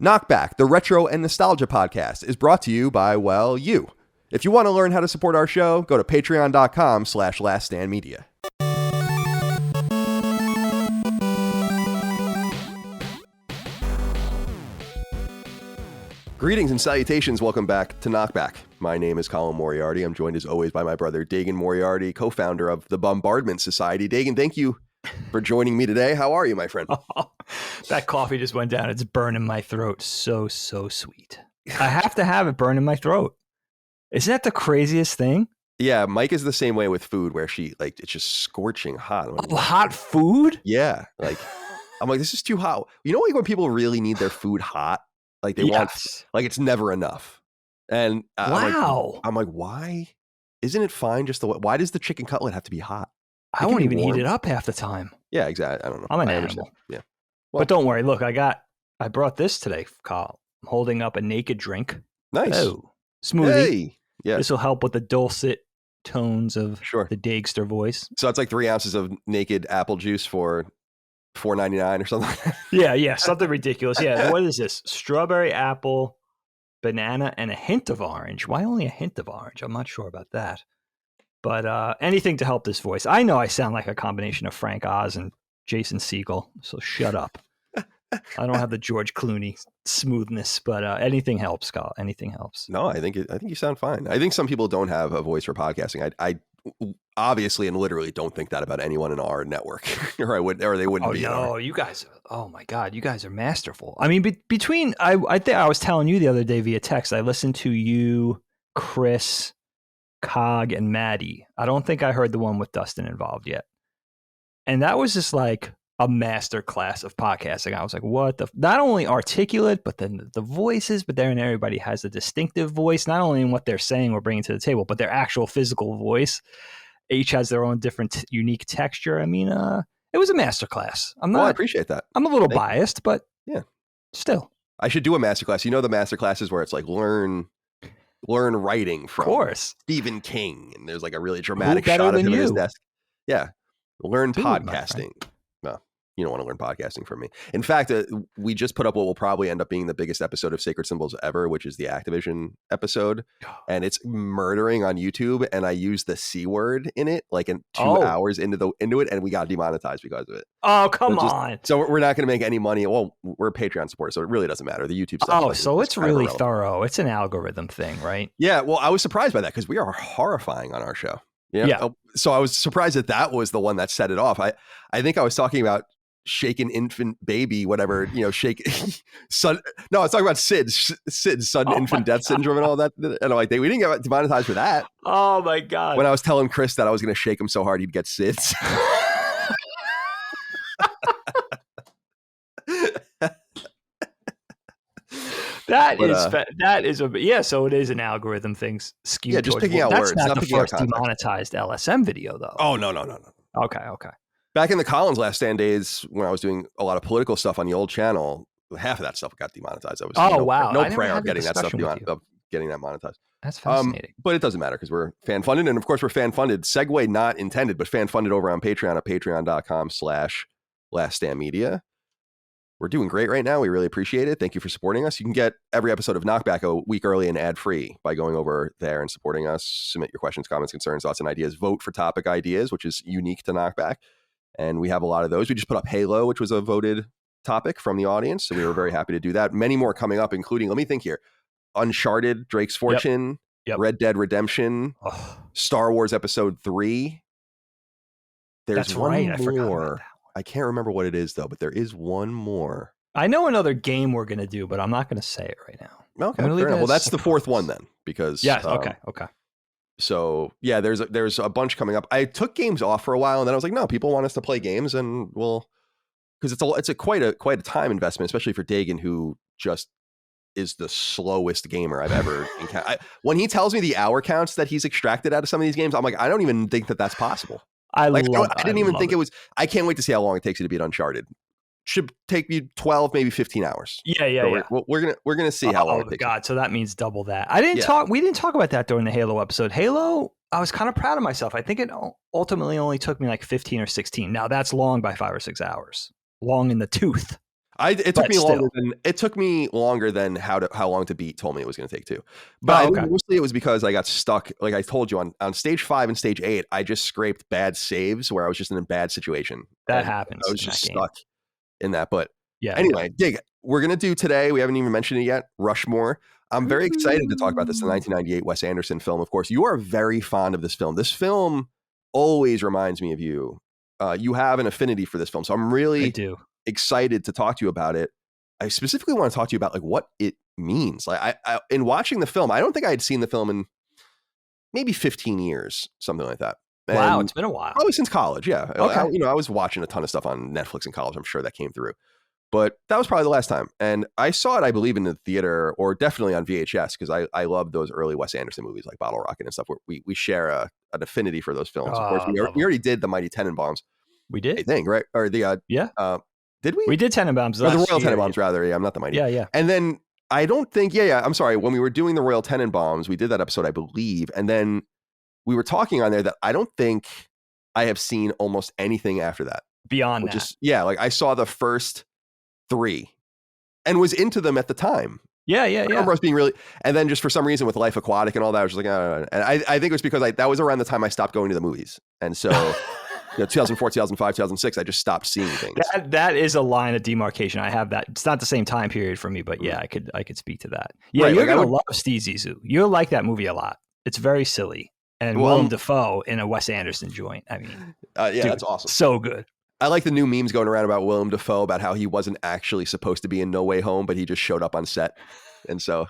KnockBack, the retro and nostalgia podcast, is brought to you by, well, you. If you want to learn how to support our show, go to patreon.com/laststandmedia. Greetings and salutations. Welcome back to KnockBack. My name is Colin Moriarty. I'm joined as always by my brother Dagan Moriarty, co-founder of the Bombardment Society. Dagan, thank you for joining me today. How are you, my friend? Oh, that coffee just went down. It's burning my throat. So sweet. I have to have it burn in my throat. Isn't that the craziest thing? Yeah, Mike is the same way with food where it's just scorching hot. Oh, hot food? Yeah. I'm like, this is too hot. You know, when people really need their food hot? Like they want, it's never enough. And wow. I'm like, why isn't it fine just why does the chicken cutlet have to be hot? I won't even heat it up half the time. Yeah, exactly. I don't know. I'm an animal. Yeah. Well, but don't worry. Look, I brought this today, Kyle. I'm holding up a naked drink. Nice. Oh, smoothie. Hey. Yeah. This will help with the dulcet tones of the Dagster voice. So it's like 3 ounces of naked apple juice for $4.99 or something. Yeah, something ridiculous. Yeah, what is this? Strawberry, apple, banana, and a hint of orange. Why only a hint of orange? I'm not sure about that. But anything to help this voice. I know I sound like a combination of Frank Oz and Jason Segel, so shut up. I don't have the George Clooney smoothness, but anything helps, Scott. Anything helps. No, I think you sound fine. I think some people don't have a voice for podcasting. I obviously and literally don't think that about anyone in our network, or they wouldn't be. No, you guys. Oh my God, you guys are masterful. I mean, between I think I was telling you the other day via text. I listened to you, Chris, Cog, and Maddie. I don't think I heard the one with Dustin involved yet, and that was just like a master class of podcasting. I was like, what not only articulate, but then the voices, but then everybody has a distinctive voice, not only in what they're saying or bringing to the table, but their actual physical voice. Each has their own different unique texture. I mean, it was a master class. I appreciate that. I'm a little biased, but yeah, still. I should do a master class. You know, the master classes where it's like learn writing from Stephen King. And there's like a really dramatic shot of him at his desk. Yeah. Learn podcasting. No, you don't want to learn podcasting from me. In fact, we just put up what will probably end up being the biggest episode of Sacred Symbols ever, which is the Activision episode. And it's murdering on YouTube. And I used the C word in it, like in 2 hours into it. And we got demonetized because of it. Oh, come on. So we're not going to make any money. Well, we're a Patreon supporter, so it really doesn't matter. The YouTube stuff. Oh, so it's really thorough. It's an algorithm thing, right? Yeah. Well, I was surprised by that because we are horrifying on our show. Yeah. So I was surprised that was the one that set it off. I think I was talking about shaken infant baby, whatever, shake son. No, I was talking about Sid's sudden infant death syndrome and all that. And I'm like, we didn't get demonetized for that. Oh my God. When I was telling Chris that I was going to shake him so hard he'd get SIDS. So it is an algorithm thing skewed. Yeah, just picking out words. That's not the first demonetized LSM video though. Oh, no. Okay. Back in the Collins Last Stand days, when I was doing a lot of political stuff on the old channel, half of that stuff got demonetized. I was wow, no prayer of getting that stuff getting that monetized. That's fascinating. But it doesn't matter because we're fan funded, and of course we're fan funded. Segue not intended, but fan funded over on Patreon at patreon.com/laststandmedia. We're doing great right now. We really appreciate it. Thank you for supporting us. You can get every episode of KnockBack a week early and ad-free by going over there and supporting us. Submit your questions, comments, concerns, thoughts, and ideas. Vote for topic ideas, which is unique to KnockBack. And we have a lot of those. We just put up Halo, which was a voted topic from the audience. So we were very happy to do that. Many more coming up, including, let me think here, Uncharted, Drake's Fortune, Red Dead Redemption, Star Wars Episode 3. There's one more. I can't remember what it is, though, but there is one more. I know another game we're going to do, but I'm not going to say it right now. Okay, fair enough. Well, that's the fourth one then, because... Yes, okay. So, yeah, there's a bunch coming up. I took games off for a while, and then I was like, no, people want us to play games, and because it's quite a time investment, especially for Dagan, who just is the slowest gamer I've ever encountered. When he tells me the hour counts that he's extracted out of some of these games, I'm like, I don't even think that's possible. I didn't even think it was. I can't wait to see how long it takes you to beat Uncharted. Should take you 12, maybe 15 hours. Yeah. We're gonna see how long it takes. Oh God, so that means double that. We didn't talk about that during the Halo episode. Halo, I was kind of proud of myself. I think it ultimately only took me like 15 or 16. Now that's long by 5 or 6 hours. Long in the tooth. But still. It took me longer than how long to beat told me it was going to take too. But I Oh, think okay. mostly it was because I got stuck. Like I told you on stage 5 and stage 8, I just scraped bad saves where I was just in a bad situation, That and I happens was in that just game. stuck in that. But Yeah, yeah. anyway, dig. We're going to do today. We haven't even mentioned it yet. Rushmore. I'm very excited to talk about this. The Ooh. 1998 Wes Anderson film. Of course, you are very fond of this film. This film always reminds me of you. You have an affinity for this film, so I'm I really do. excited to talk to you about it. I specifically want to talk to you about like what it means. Like I in watching the film, I don't think I had seen the film in maybe 15 years, something like that. Wow, And it's been a while. probably since college. Yeah. Okay. I was watching a ton of stuff on Netflix in college. I'm sure that came through. But that was probably the last time. And I saw it, I believe, in the theater or definitely on VHS because I love those early Wes Anderson movies like Bottle Rocket and stuff where we share an affinity for those Oh, films. Of course, I love we them. already did the Mighty Tenenbaums, We I did? think, right? Or the, Yeah. did we? We did Tenenbaums Or the last Royal year. Tenenbaums, rather. Yeah, I'm not the Mighty. Yeah, yeah. And then I don't think, yeah, I'm sorry. When we were doing the Royal Tenenbaums, we did that episode, I believe. And then we were talking on there that I don't think I have seen almost anything after that. Beyond Which that. is, yeah, like I saw the first 3 and was into them at the time. Yeah, I remember us being really, and then just for some reason with Life Aquatic and all that, I was just like, oh. And I think it was because that was around the time I stopped going to the movies. And so, 2004, 2005, 2006, I just stopped seeing things. That is a line of demarcation. I have that. It's not the same time period for me, but yeah, I could speak to that. Yeah, Right, you're like gonna love Steve Zissou. You'll like that movie a lot. It's very silly. And Well, Willem Dafoe in a Wes Anderson joint. I mean, yeah, dude, that's awesome. so good. I like the new memes going around about Willem Dafoe about how he wasn't actually supposed to be in No Way Home, but he just showed up on set, and so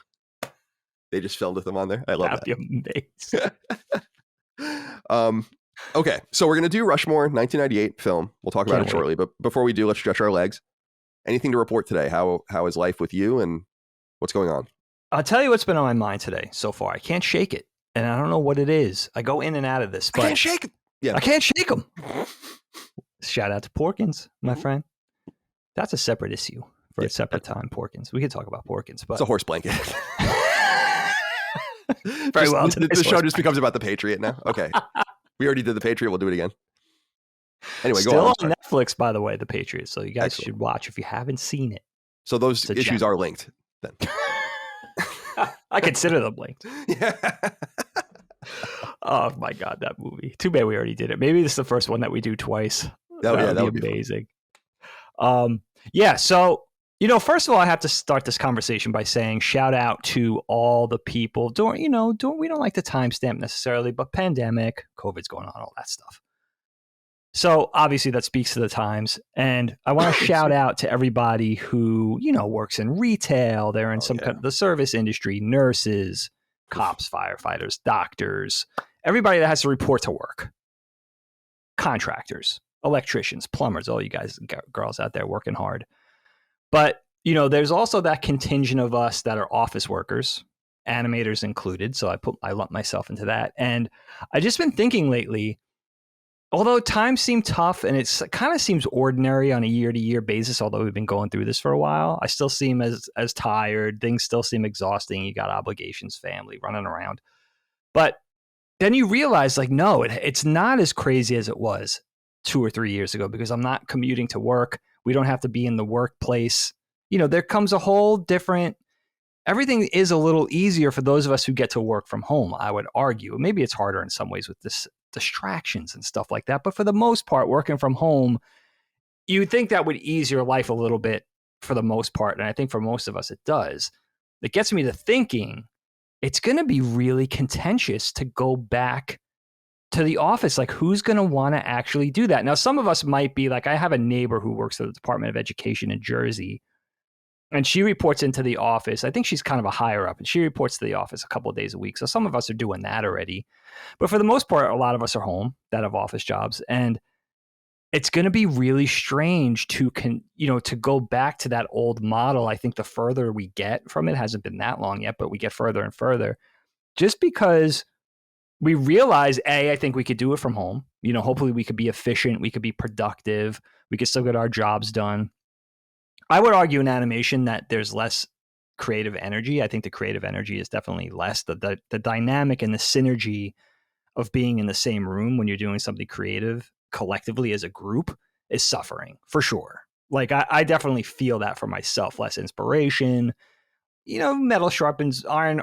they just filmed with him on there. I love That'd be amazing. that. Okay, so we're gonna do Rushmore, 1998 film. We'll talk about it shortly, but before we do, let's stretch our legs. Anything to report today? How is life with you, and what's going on? I'll tell you what's been on my mind today so far. I can't shake it, and I don't know what it is. I go in and out of this, but I can't shake it. Yeah, I can't shake them. Shout out to Porkins, my friend. That's a separate issue for a separate time. Porkins. We could talk about Porkins, but it's a horse blanket. Very well. The show just becomes about the Patriot now. Okay, we already did the Patriot. We'll do it again. Anyway, Still go on Netflix, by the way, the Patriots. So you guys Excellent. should watch if you haven't seen it. So those issues are linked then. I consider them linked. Yeah. Oh my God, that movie. Too bad we already did it. Maybe this is the first one that we do twice. That would be amazing. Yeah. So, first of all, I have to start this conversation by saying shout out to all the people we don't like to timestamp necessarily, but pandemic, COVID's going on, all that stuff. So obviously that speaks to the times. And I want to shout out to everybody who, works in retail. They're in kind of the service industry, nurses, cops, firefighters, doctors, everybody that has to report to work, contractors, electricians, plumbers, all you guys, girls out there working hard. But, there's also that contingent of us that are office workers, animators included. So I lump myself into that. And I just been thinking lately, although times seem tough and it kind of seems ordinary on a year-to-year basis, although we've been going through this for a while, I still seem as tired. Things still seem exhausting. You got obligations, family, running around. But then you realize, no, it's not as crazy as it was 2 or 3 years ago because I'm not commuting to work. We don't have to be in the workplace. There comes a whole different... Everything is a little easier for those of us who get to work from home, I would argue. Maybe it's harder in some ways with this distractions and stuff like that. But for the most part, working from home, you would think that would ease your life a little bit for the most part. And I think for most of us, it does. It gets me to thinking it's going to be really contentious to go back to the office. Who's going to want to actually do that? Now, some of us might be I have a neighbor who works at the Department of Education in Jersey, and she reports into the office. I think she's kind of a higher up, and she reports to the office a couple of days a week. So some of us are doing that already. But for the most part, a lot of us are home that have office jobs. And it's going to be really strange to go back to that old model. I think the further we get from it, hasn't been that long yet, but we get further and further, just because we realize, I think we could do it from home. Hopefully we could be efficient. We could be productive. We could still get our jobs done. I would argue in animation that there's less creative energy. I think the creative energy is definitely less. The dynamic and the synergy of being in the same room when you're doing something creative collectively as a group is suffering for sure. Like I definitely feel that for myself, less inspiration. Metal sharpens iron,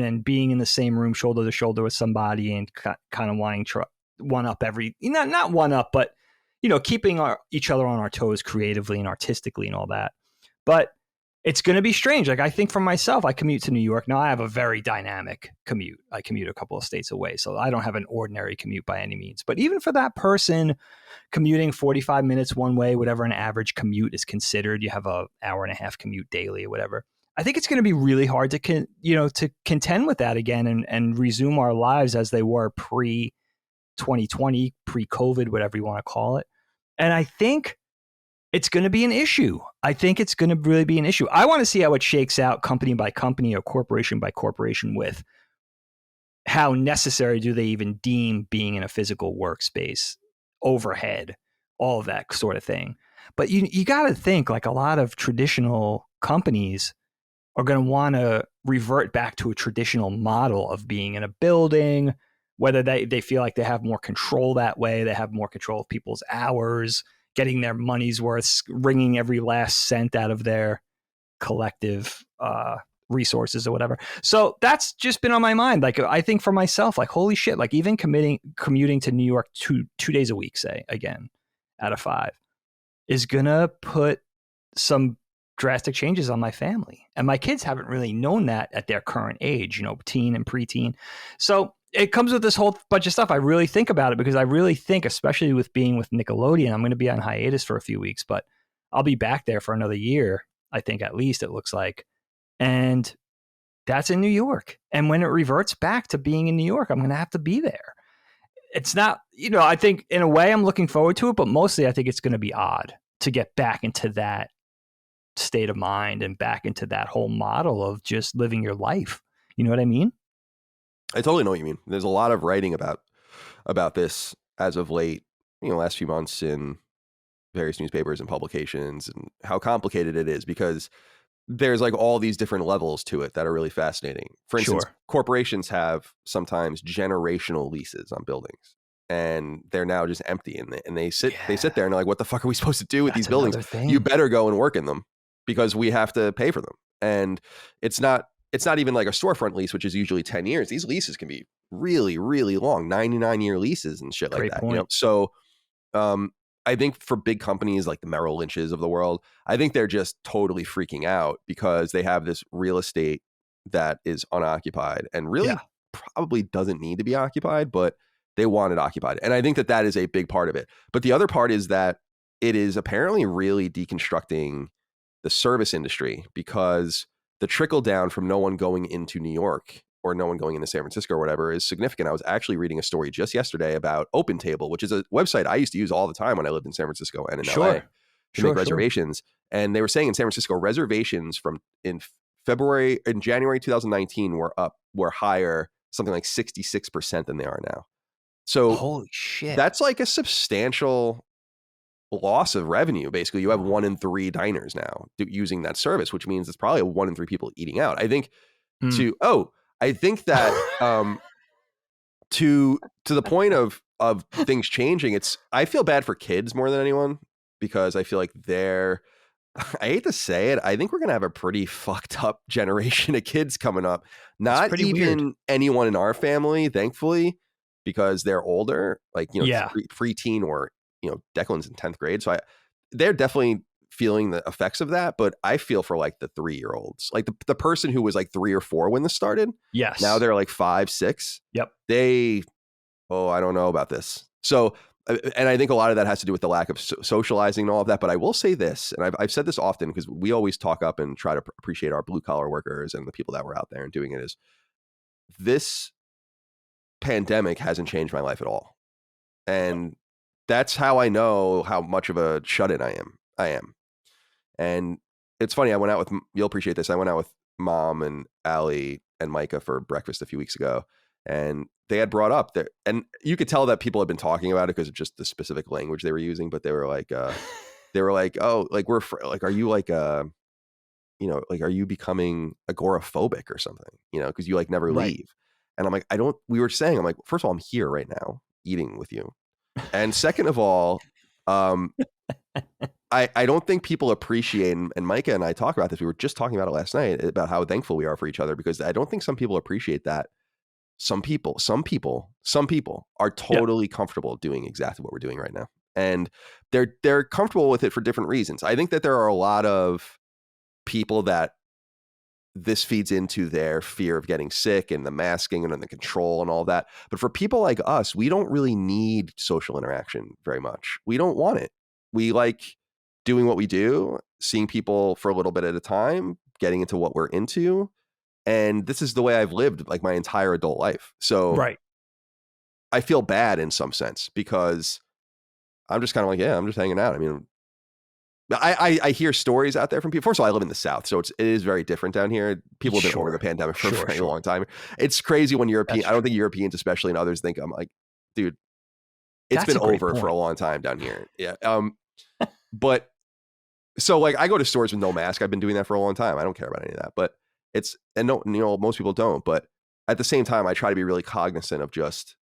and being in the same room shoulder to shoulder with somebody and kind of wanting to one up not one up, but keeping each other on our toes creatively and artistically and all that. But it's going to be strange. Like, I think for myself, I commute to New York. Now I have a very dynamic commute. I commute a couple of states away, so I don't have an ordinary commute by any means. But even for that person commuting 45 minutes one way, whatever an average commute is considered, you have a hour and a half commute daily or whatever. I think it's going to be really hard to to contend with that again and resume our lives as they were pre 2020, pre COVID, whatever you want to call it. And I think it's going to be an issue. I think it's going to really be an issue. I want to see how it shakes out company by company or corporation by corporation with how necessary do they even deem being in a physical workspace, overhead, all of that sort of thing. But you got to think, like, a lot of traditional companies are going to want to revert back to a traditional model of being in a building, whether they feel like they have more control that way, they have more control of people's hours, getting their money's worth, wringing every last cent out of their collective resources or whatever. So that's just been on my mind. Like, I think for myself, like, holy shit, like, even commuting to New York two days a week, say, again, out of 5, is gonna put some drastic changes on my family. And my kids haven't really known that at their current age, teen and preteen. So it comes with this whole bunch of stuff. I really think about it because I really think, especially with being with Nickelodeon, I'm going to be on hiatus for a few weeks, but I'll be back there for another year, I think, at least, it looks like. And that's in New York. And when it reverts back to being in New York, I'm going to have to be there. It's not, I think in a way I'm looking forward to it, but mostly I think it's going to be odd to get back into that state of mind and back into that whole model of just living your life. You know what I mean? I totally know what you mean. There's a lot of writing about this as of late, last few months in various newspapers and publications, and how complicated it is because there's like all these different levels to it that are really fascinating. For instance, corporations have sometimes generational leases on buildings, and they're now just empty, and they sit there and they're like, what the fuck are we supposed to do with these buildings? You better go and work in them because we have to pay for them. And it's not even like a storefront lease, which is usually 10 years. These leases can be really, really long, 99-year leases and shit like that. Point. So I think for big companies like the Merrill Lynches of the world, I think they're just totally freaking out because they have this real estate that is unoccupied and really probably doesn't need to be occupied, but they want it occupied. And I think that is a big part of it. But the other part is that it is apparently really deconstructing the service industry, because the trickle down from no one going into New York or no one going into San Francisco or whatever is significant. I was actually reading a story just yesterday about OpenTable, which is a website I used to use all the time when I lived in San Francisco and in LA to make reservations. And they were saying in San Francisco, reservations in January 2019 were higher, something like 66% than they are now. So holy shit, that's like a substantial loss of revenue. Basically, you have 1 in 3 diners now using that service, which means it's probably 1 in 3 people eating out. I think I think that to the point of things changing, I feel bad for kids more than anyone, because I feel like I hate to say it, I think we're going to have a pretty fucked up generation of kids coming up. Not even weird. Anyone in our family, thankfully, because they're older, like, preteen or, Declan's in 10th grade. So they're definitely feeling the effects of that. But I feel for like the 3-year-olds, like the person who was like 3 or 4 when this started. Yes. Now they're like 5, 6. Yep. I don't know about this. So, and I think a lot of that has to do with the lack of socializing and all of that. But I will say this, and I've said this often because we always talk up and try to appreciate our blue collar workers and the people that were out there and doing it, is this pandemic hasn't changed my life at all. And that's how I know how much of a shut-in I am. And it's funny, I went out with, you'll appreciate this, I went out with Mom and Allie and Micah for breakfast a few weeks ago, and they had brought up there, and you could tell that people had been talking about it because of just the specific language they were using, but they were like, oh, like, like, are you like, like, are you becoming agoraphobic or something, because you like never leave. And I'm like, we were saying, I'm like, first of all, I'm here right now eating with you. And second of all, I don't think people appreciate, and Micah and I talk about this. We were just talking about it last night about how thankful we are for each other, because I don't think some people appreciate that. Some people are Yeah. totally comfortable doing exactly what we're doing right now. And they're comfortable with it for different reasons. I think that there are a lot of people that this feeds into their fear of getting sick and the masking and the control and all that. But for people like us, we don't really need social interaction very much. We don't want it. We like doing what we do, seeing people for a little bit at a time, getting into what we're into. And this is the way I've lived like my entire adult life. So Right. I feel bad in some sense, because I'm just kind of like, yeah, I'm just hanging out. I mean, I hear stories out there from people. First of all, I live in the South, so it is very different down here. People have been over the pandemic for a very long time. It's crazy when European, I don't think Europeans, especially, and others think, I'm like, dude, it's been over for a long time down here. Yeah. But so like I go to stores with no mask. I've been doing that for a long time. I don't care about any of that, but most people don't. But at the same time, I try to be really cognizant of just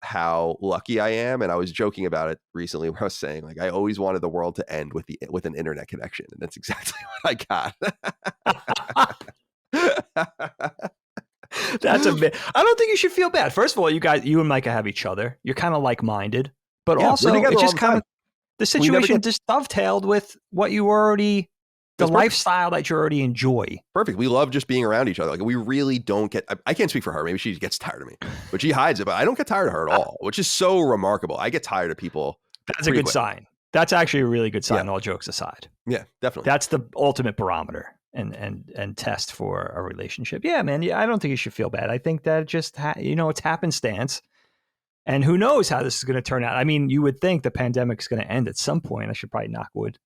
how lucky I am. And I was joking about it recently where I was saying, like, I always wanted the world to end with an internet connection. And that's exactly what I got. That's a bit. I don't think you should feel bad. First of all, you and Micah have each other. You're kind of like-minded, but also it's just kind of the situation just dovetailed with what you already, the lifestyle that you already enjoy. Perfect. We love just being around each other. Like, we really don't get, I can't speak for her. Maybe she gets tired of me, but she hides it, but I don't get tired of her at all, which is so remarkable. I get tired of people. That's a good sign. That's actually a really good sign, all jokes aside. Yeah, definitely. That's the ultimate barometer and test for a relationship. Yeah, man. Yeah, I don't think you should feel bad. I think that just, it's happenstance. And who knows how this is going to turn out. I mean, you would think the pandemic is going to end at some point. I should probably knock wood.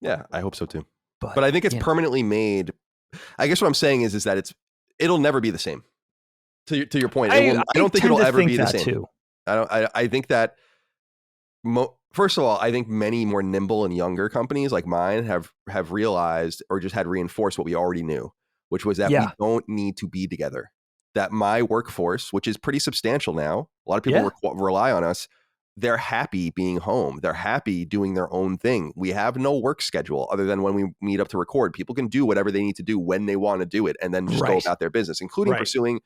Yeah, I hope so too. But I think it's permanently made. I guess what I'm saying is that it'll never be the same. To your point, I don't think it'll ever be the same. Too. I think that first of all, I think many more nimble and younger companies like mine have realized or just had reinforced what we already knew, which was that we don't need to be together. That my workforce, which is pretty substantial now, a lot of people rely on us. They're happy being home. They're happy doing their own thing. We have no work schedule other than when we meet up to record. People can do whatever they need to do when they want to do it, and then just go about their business, including pursuing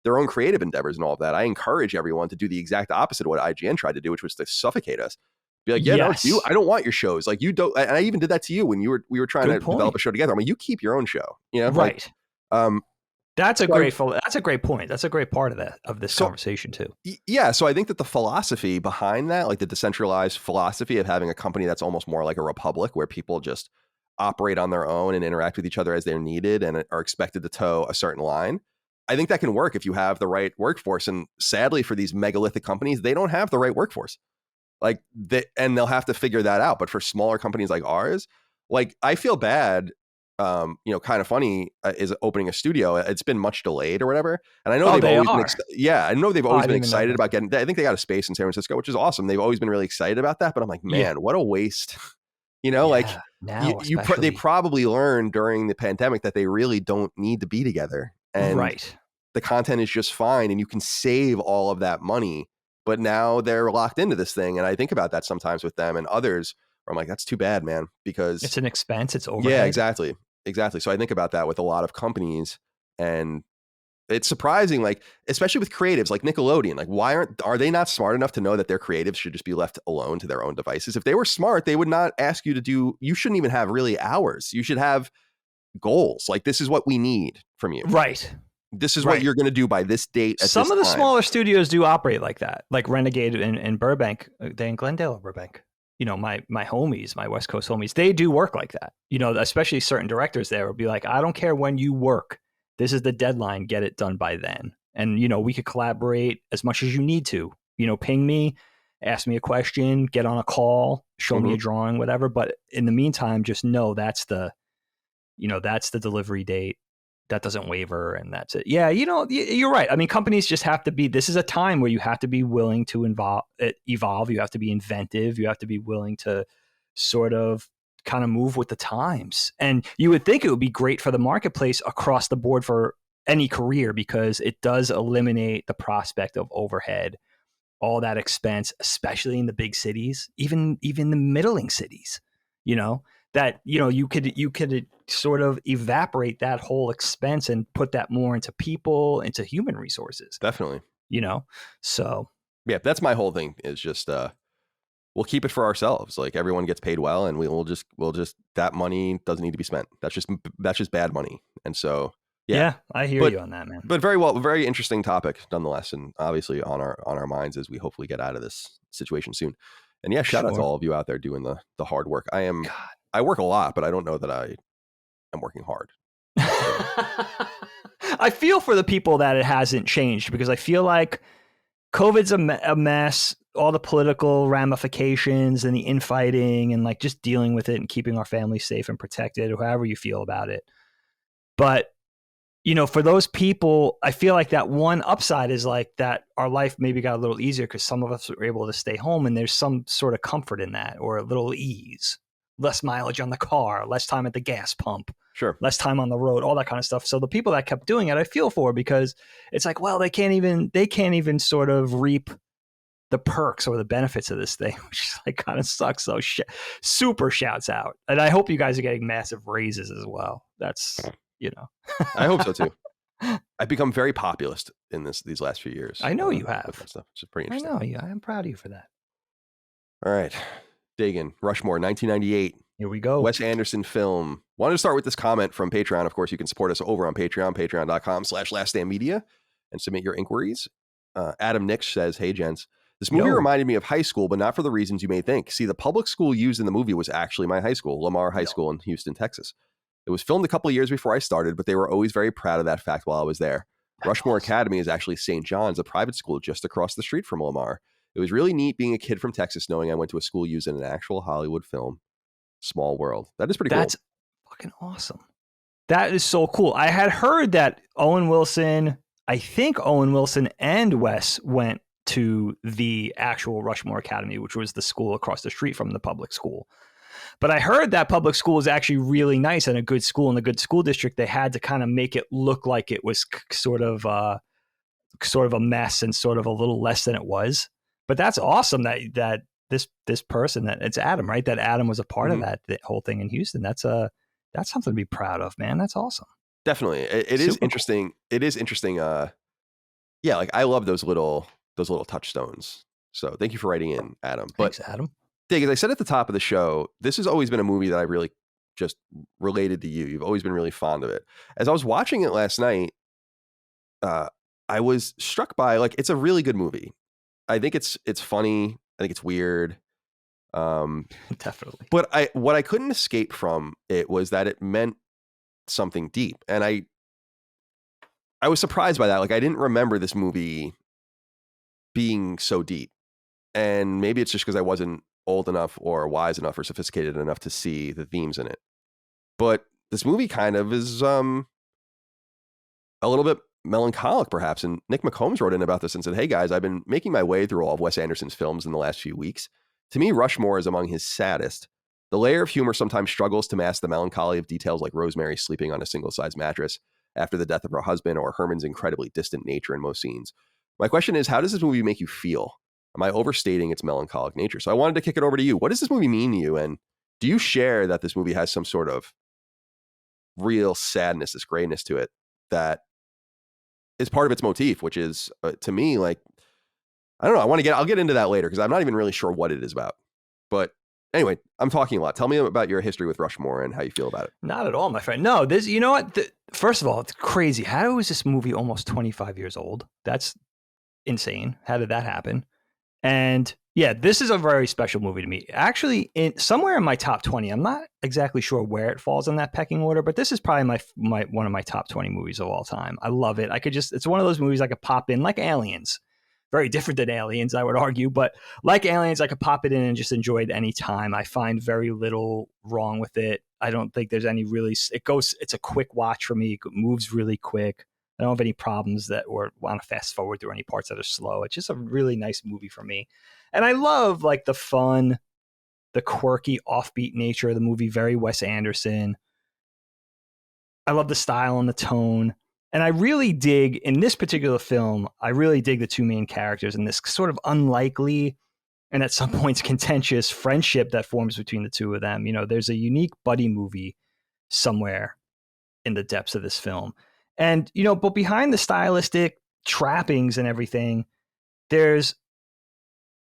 their own creative endeavors and all of that. I encourage everyone to do the exact opposite of what IGN tried to do, which was to suffocate us. Be like, no, I don't want your shows. Like, you don't. And I even did that to you when we were trying to develop a show together. I mean, you keep your own show. Right. That's a great point. That's a great part of this conversation too. Yeah. So I think that the philosophy behind that, like the decentralized philosophy of having a company that's almost more like a republic where people just operate on their own and interact with each other as they're needed and are expected to toe a certain line. I think that can work if you have the right workforce. And sadly, for these megalithic companies, they don't have the right workforce. And they'll have to figure that out. But for smaller companies like ours, like, I feel bad. Kind of funny is opening a studio. It's been much delayed or whatever. And I know they've always been excited about getting, I think they got a space in San Francisco, which is awesome. They've always been really excited about that. But I'm like, man, what a waste. They probably learned during the pandemic that they really don't need to be together. And the content is just fine. And you can save all of that money. But now they're locked into this thing. And I think about that sometimes with them and others. I'm like, that's too bad, man, because it's an expense. It's overhead. Yeah, exactly. So I think about that with a lot of companies, and it's surprising, like, especially with creatives like Nickelodeon, like, are they not smart enough to know that their creatives should just be left alone to their own devices? If they were smart, they would not ask you to you shouldn't even have really hours. You should have goals. Like, this is what we need from you. Right. This is what you're going to do by this date. Some of the smaller studios do operate like that, like Renegade in Burbank, they in Glendale or Burbank. My homies, my West Coast homies, they do work like that. Especially certain directors there will be like, I don't care when you work. This is the deadline. Get it done by then. And, we could collaborate as much as you need to. Ping me, ask me a question, get on a call, show me a drawing, whatever. But in the meantime, just know that's the delivery date. That doesn't waver, and that's it. Yeah, you're right. I mean, companies just have to be, this is a time where you have to be willing to evolve. You have to be inventive. You have to be willing to sort of kind of move with the times. And you would think it would be great for the marketplace across the board for any career, because it does eliminate the prospect of overhead, all that expense, especially in the big cities, even the middling cities. that, you could sort of evaporate that whole expense and put that more into people, into human resources, Definitely. So yeah, that's my whole thing is just, we'll keep it for ourselves. Like everyone gets paid well, and we'll just that money doesn't need to be spent. That's just bad money. And so, yeah, I hear you on that, man. But very interesting topic nonetheless, and obviously on our minds as we hopefully get out of this situation soon. And yeah, shout out to all of you out there doing the hard work. I work a lot, but I don't know that I am working hard. I feel for the people that it hasn't changed, because I feel like COVID's a mess, all the political ramifications and the infighting and like just dealing with it and keeping our families safe and protected, or however you feel about it. But, for those people, I feel like that one upside is like that our life maybe got a little easier because some of us were able to stay home, and there's some sort of comfort in that, or a little ease, less mileage on the car, less time at the gas pump. Sure. Less time on the road, all that kind of stuff. So the people that kept doing it, I feel for, because it's like, well, they can't even sort of reap the perks or the benefits of this thing, which is like kind of sucks. So super shouts out. And I hope you guys are getting massive raises as well. That's, I hope so too. I've become very populist in these last few years. I know you have. With that stuff, which is pretty interesting. I know you. I am proud of you for that. All right. Dagan, Rushmore, 1998. Here we go. Wes Anderson film. Wanted to start with this comment from Patreon. Of course, you can support us over on Patreon, patreon.com/laststandmedia, and submit your inquiries. Adam Nix says, hey, gents. This movie reminded me of high school, but not for the reasons you may think. See, the public school used in the movie was actually my high school, Lamar High School in Houston, Texas. It was filmed a couple of years before I started, but they were always very proud of that fact while I was there. Rushmore Academy is actually St. John's, a private school just across the street from Lamar. It was really neat being a kid from Texas, knowing I went to a school used in an actual Hollywood film. Small world. That is pretty cool. That's fucking awesome. That is so cool. I had heard that I think Owen Wilson and Wes went to the actual Rushmore Academy, which was the school across the street from the public school. But I heard that public school is actually really nice and a good school in a good school district. They had to kind of make it look like it was sort of a mess and sort of a little less than it was. But that's awesome that this person, that it's Adam, right? That Adam was a part of that whole thing in Houston. That's something to be proud of, man. That's awesome. Definitely. It is interesting. Cool. It is interesting. Yeah, like I love those little touchstones. So thank you for writing in, Adam. Thanks, Adam. Dig, as I said at the top of the show, this has always been a movie that I really just related to you. You've always been really fond of it. As I was watching it last night, I was struck by, like, it's a really good movie. I think it's funny. I think it's weird. Definitely. But what I couldn't escape from it was that it meant something deep. And I was surprised by that. Like, I didn't remember this movie being so deep. And maybe it's just because I wasn't old enough or wise enough or sophisticated enough to see the themes in it. But this movie kind of is a little bit melancholic, perhaps. And Nick McCombs wrote in about this and said, hey, guys, I've been making my way through all of Wes Anderson's films in the last few weeks. To me, Rushmore is among his saddest. The layer of humor sometimes struggles to mask the melancholy of details like Rosemary sleeping on a single-size mattress after the death of her husband, or Herman's incredibly distant nature in most scenes. My question is, how does this movie make you feel? Am I overstating its melancholic nature? So I wanted to kick it over to you. What does this movie mean to you? And do you share that this movie has some sort of real sadness, this grayness to it that is part of its motif, which is, to me, like, I don't know. I'll get into that later because I'm not even really sure what it is about. But anyway, I'm talking a lot. Tell me about your history with Rushmore and how you feel about it. Not at all, my friend. No, this, you know what? First of all, it's crazy. How is this movie almost 25 years old? That's insane. How did that happen? And yeah, this is a very special movie to me. Actually, somewhere in my top 20. I'm not exactly sure where it falls in that pecking order, but this is probably my one of my top 20 movies of all time. I love it. It's one of those movies I could pop in, like Aliens. Very different than Aliens, I would argue, but like Aliens, I could pop it in and just enjoy it any time. I find very little wrong with it. I don't think there's any really. It's a quick watch for me. It moves really quick. I don't have any problems or want to fast forward through any parts that are slow. It's just a really nice movie for me. And I love like the fun, the quirky, offbeat nature of the movie. Very Wes Anderson. I love the style and the tone. And I really dig, in this particular film, I really dig the two main characters and this sort of unlikely and at some points contentious friendship that forms between the two of them. There's a unique buddy movie somewhere in the depths of this film. And, but behind the stylistic trappings and everything, there's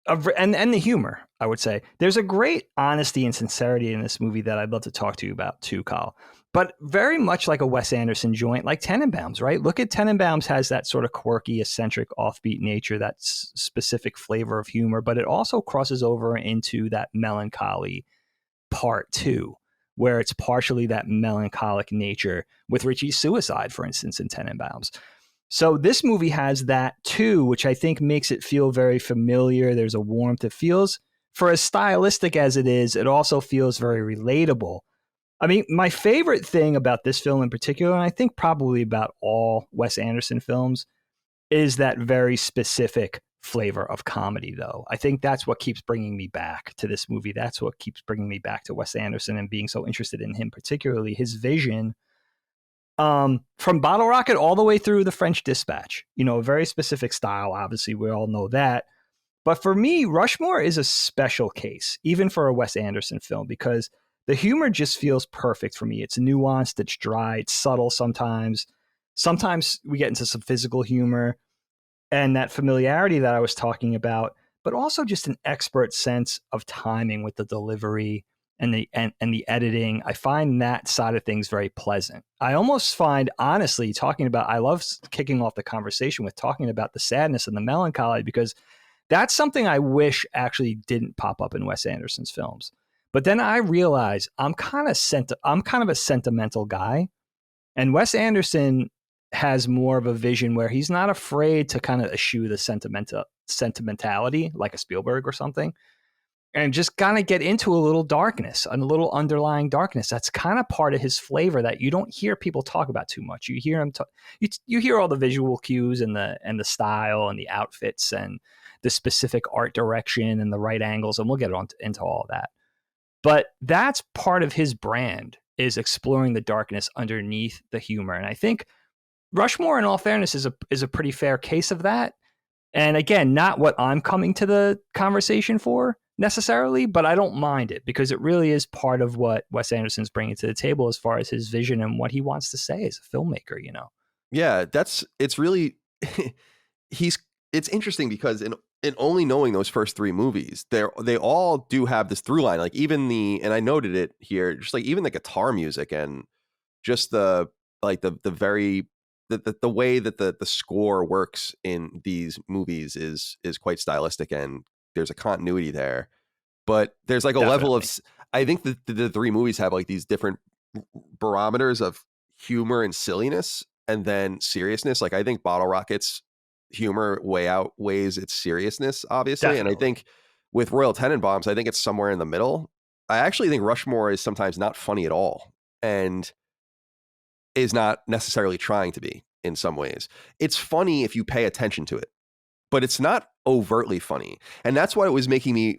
and the humor, I would say. There's a great honesty and sincerity in this movie that I'd love to talk to you about too, Kyle. But very much like a Wes Anderson joint, like Tenenbaums, right? Look at Tenenbaums has that sort of quirky, eccentric, offbeat nature, that specific flavor of humor, but it also crosses over into that melancholy part too, where it's partially that melancholic nature with Richie's suicide, for instance, in Tenenbaums. So this movie has that too, which I think makes it feel very familiar. There's a warmth. It feels, for as stylistic as it is, it also feels very relatable. I mean, my favorite thing about this film in particular, and I think probably about all Wes Anderson films, is that very specific flavor of comedy, though. I think that's what keeps bringing me back to this movie. That's what keeps bringing me back to Wes Anderson and being so interested in him, particularly his vision from Bottle Rocket all the way through The French Dispatch. A very specific style. Obviously, we all know that. But for me, Rushmore is a special case, even for a Wes Anderson film, because the humor just feels perfect for me. It's nuanced, it's dry, it's subtle sometimes. Sometimes we get into some physical humor and that familiarity that I was talking about, but also just an expert sense of timing with the delivery and the editing. I find that side of things very pleasant. I almost find, honestly, I love kicking off the conversation with talking about the sadness and the melancholy, because that's something I wish actually didn't pop up in Wes Anderson's films. But then I realize I'm kind of a sentimental guy, and Wes Anderson has more of a vision where he's not afraid to kind of eschew the sentimentality, like a Spielberg or something, and just kind of get into a little darkness, a little underlying darkness. That's kind of part of his flavor that you don't hear people talk about too much. You hear him you hear all the visual cues and the style and the outfits and the specific art direction and the right angles, and we'll get into all of that. But that's part of his brand, is exploring the darkness underneath the humor. And I think Rushmore, in all fairness, is a pretty fair case of that. And again, not what I'm coming to the conversation for necessarily, but I don't mind it, because it really is part of what Wes Anderson's bringing to the table as far as his vision and what he wants to say as a filmmaker, Yeah, it's really it's interesting because in only knowing those first three movies, they all do have this through line. Like even and I noted it here, just like even the guitar music and just the very the way that the score works in these movies is quite stylistic, and there's a continuity there. But there's like a level of, I think that the three movies have like these different barometers of humor and silliness and then seriousness. Like I think Bottle Rocket's humor way outweighs its seriousness, obviously. Definitely. And I think with Royal Tenenbaums, I think it's somewhere in the middle. I actually think Rushmore is sometimes not funny at all and is not necessarily trying to be in some ways. It's funny if you pay attention to it, but it's not overtly funny. And that's why it was making me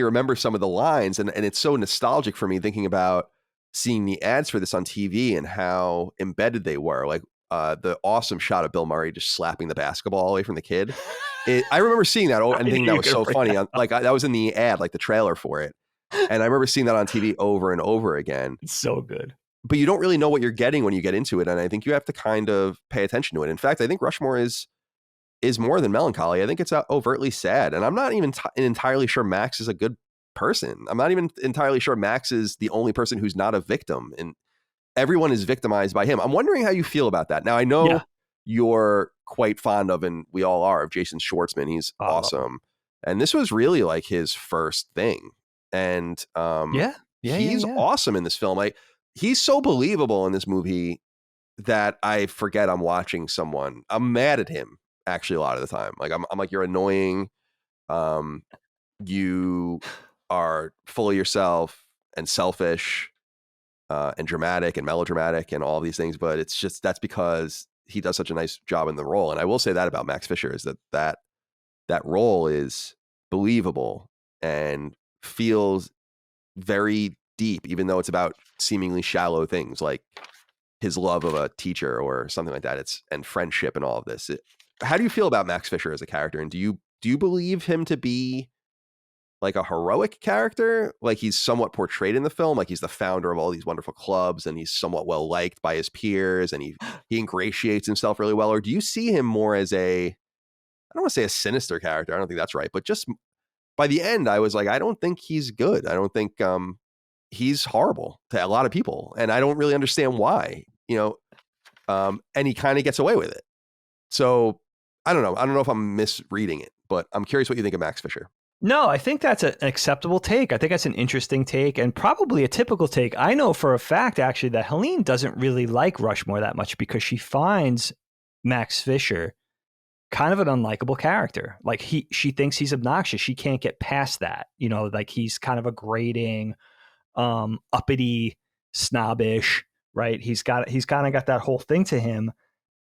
remember some of the lines. And it's so nostalgic for me thinking about seeing the ads for this on TV and how embedded they were. Like the awesome shot of Bill Murray just slapping the basketball away from the kid. I remember seeing that and thinking that was so funny. That was in the ad, like the trailer for it. And I remember seeing that on TV over and over again. It's so good. But you don't really know what you're getting when you get into it. And I think you have to kind of pay attention to it. In fact, I think Rushmore is more than melancholy. I think it's overtly sad. And I'm not even entirely sure Max is a good person. I'm not even entirely sure Max is the only person who's not a victim. And everyone is victimized by him. I'm wondering how you feel about that. Now, I know you're quite fond of, and we all are, of Jason Schwartzman. He's awesome. And this was really like his first thing. And he's awesome in this film. He's so believable in this movie that I forget I'm watching someone. I'm mad at him actually a lot of the time. Like I'm like, you're annoying. You are full of yourself and selfish and dramatic and melodramatic and all these things. But it's just, that's because he does such a nice job in the role. And I will say that about Max Fischer is that role is believable and feels very deep, even though it's about seemingly shallow things like his love of a teacher or something like that. And friendship and all of this. How do you feel about Max Fischer as a character? And do you do you believe him to be like a heroic character? Like he's somewhat portrayed in the film, like he's the founder of all these wonderful clubs and he's somewhat well liked by his peers and he ingratiates himself really well? Or do you see him more as I don't want to say a sinister character, I don't think that's right, but just by the end, I was like, I don't think he's good. I don't think he's horrible to a lot of people. And I don't really understand why, and he kind of gets away with it. So I don't know. I don't know if I'm misreading it, but I'm curious what you think of Max Fisher. No, I think that's an acceptable take. I think that's an interesting take and probably a typical take. I know for a fact, actually, that Helene doesn't really like Rushmore that much because she finds Max Fisher kind of an unlikable character. Like she thinks he's obnoxious. She can't get past that. Like he's kind of a grating, uppity, snobbish, right? He's kind of got that whole thing to him.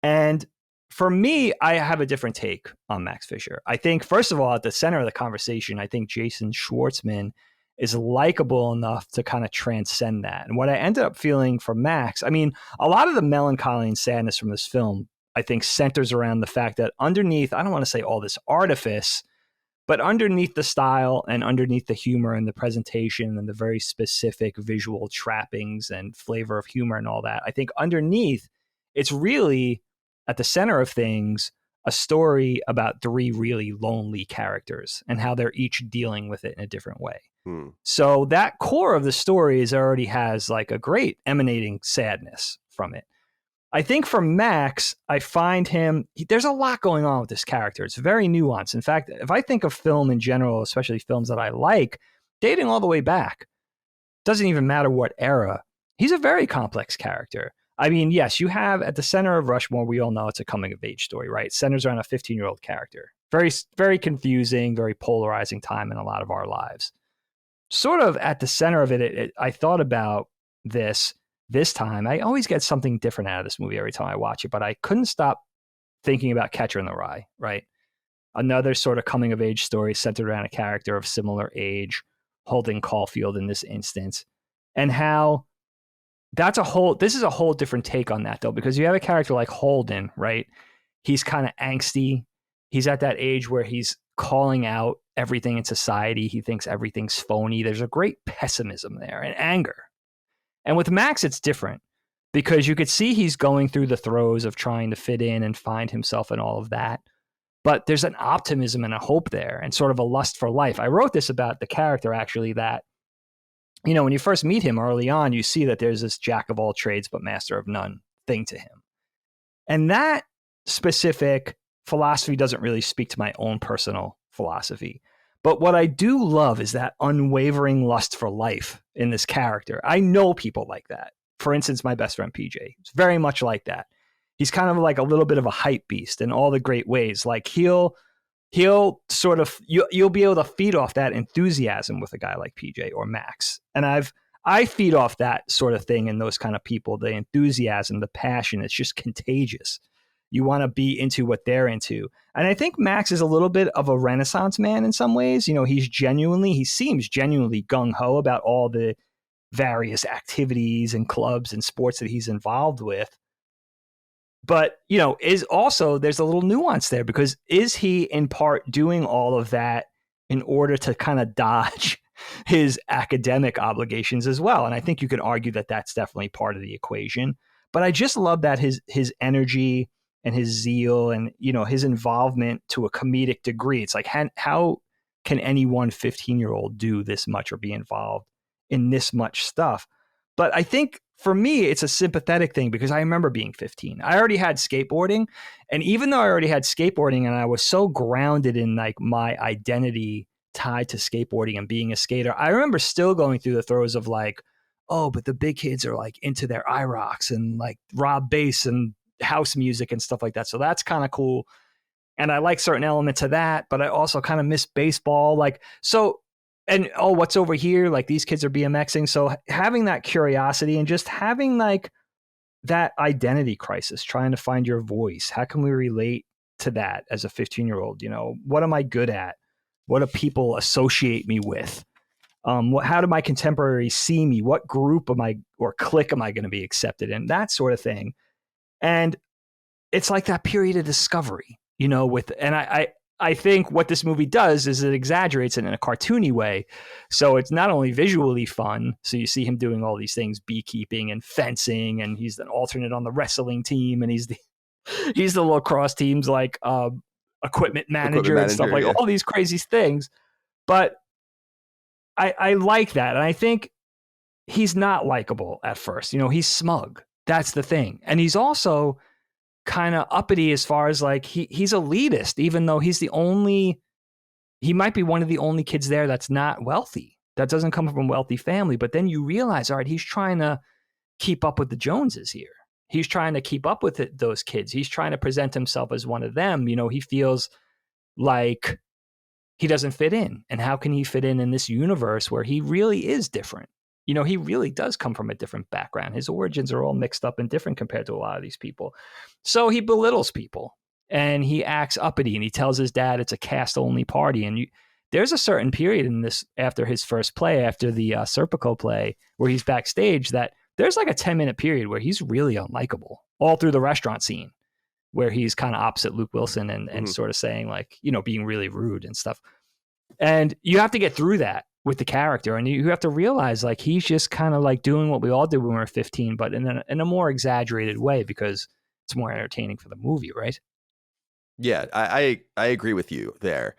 And for me, I have a different take on Max Fisher. I think, first of all, at the center of the conversation, I think Jason Schwartzman is likable enough to kind of transcend that. And what I ended up feeling for Max, I mean, a lot of the melancholy and sadness from this film, I think, centers around the fact that underneath, I don't want to say all this artifice, but underneath the style and underneath the humor and the presentation and the very specific visual trappings and flavor of humor and all that, I think underneath, it's really at the center of things, a story about three really lonely characters and how they're each dealing with it in a different way. So that core of the story already has like a great emanating sadness from it. I think for Max, I find there's a lot going on with this character. It's very nuanced. In fact, if I think of film in general, especially films that I like, dating all the way back, doesn't even matter what era, he's a very complex character. I mean, yes, you have at the center of Rushmore, we all know it's a coming of age story, right? It centers around a 15-year-old character. Very, very confusing, very polarizing time in a lot of our lives. Sort of at the center of it, I thought about this time. I always get something different out of this movie every time I watch it, but I couldn't stop thinking about Catcher in the Rye, right? Another sort of coming of age story centered around a character of similar age, Holden Caulfield in this instance, and how this is a whole different take on that though, because you have a character like Holden, right? He's kind of angsty. He's at that age where he's calling out everything in society. He thinks everything's phony. There's a great pessimism there and anger. And with Max, it's different because you could see he's going through the throes of trying to fit in and find himself and all of that. But there's an optimism and a hope there and sort of a lust for life. I wrote this about the character, actually, that, when you first meet him early on, you see that there's this jack of all trades but master of none thing to him. And that specific philosophy doesn't really speak to my own personal philosophy. But what I do love is that unwavering lust for life in this character. I know people like that. For instance, my best friend PJ. It's very much like that. He's kind of like a little bit of a hype beast in all the great ways. Like he'll sort of, you'll be able to feed off that enthusiasm with a guy like PJ or Max. And I feed off that sort of thing in those kind of people, the enthusiasm, the passion. It's just contagious. You want to be into what they're into. And I think Max is a little bit of a Renaissance man in some ways. He seems genuinely gung-ho about all the various activities and clubs and sports that he's involved with. But, there's a little nuance there, because is he in part doing all of that in order to kind of dodge his academic obligations as well? And I think you can argue that that's definitely part of the equation. But I just love that his energy and his zeal and, his involvement to a comedic degree. It's like, how can any one 15-year-old do this much or be involved in this much stuff? But I think for me, it's a sympathetic thing because I remember being 15. I already had skateboarding. And even though I already had skateboarding and I was so grounded in like my identity tied to skateboarding and being a skater, I remember still going through the throes of like, oh, but the big kids are like into their IROCs and like Rob bass and house music and stuff like that. So that's kind of cool. And I like certain elements of that, but I also kind of miss baseball. What's over here? Like these kids are BMXing. So having that curiosity and just having like that identity crisis, trying to find your voice. How can we relate to that as a 15-year-old? What am I good at? What do people associate me with? How do my contemporaries see me? What group or clique am I going to be accepted in? That sort of thing. And it's like that period of discovery, I think what this movie does is it exaggerates it in a cartoony way. So it's not only visually fun, so you see him doing all these things, beekeeping and fencing, and he's an alternate on the wrestling team, and he's the lacrosse team's like equipment manager and stuff like yeah. all these crazy things. But I like that. And I think he's not likable at first. He's smug. That's the thing. And he's also kind of uppity as far as like he's elitist, even though he might be one of the only kids there that's not wealthy, that doesn't come from a wealthy family. But then you realize, all right, he's trying to keep up with the Joneses here. He's trying to keep up with those kids. He's trying to present himself as one of them. He feels like he doesn't fit in. And how can he fit in this universe where he really is different? He really does come from a different background. His origins are all mixed up and different compared to a lot of these people. So he belittles people and he acts uppity, and he tells his dad it's a cast-only party. And there's a certain period in this, after his first play, after the Serpico play, where he's backstage, that there's like a 10-minute period where he's really unlikable all through the restaurant scene, where he's kind of opposite Luke Wilson and sort of saying like, being really rude and stuff. And you have to get through that with the character, and you have to realize like he's just kind of like doing what we all did when we were 15, but in a more exaggerated way, because it's more entertaining for the movie, right? Yeah, I agree with you there.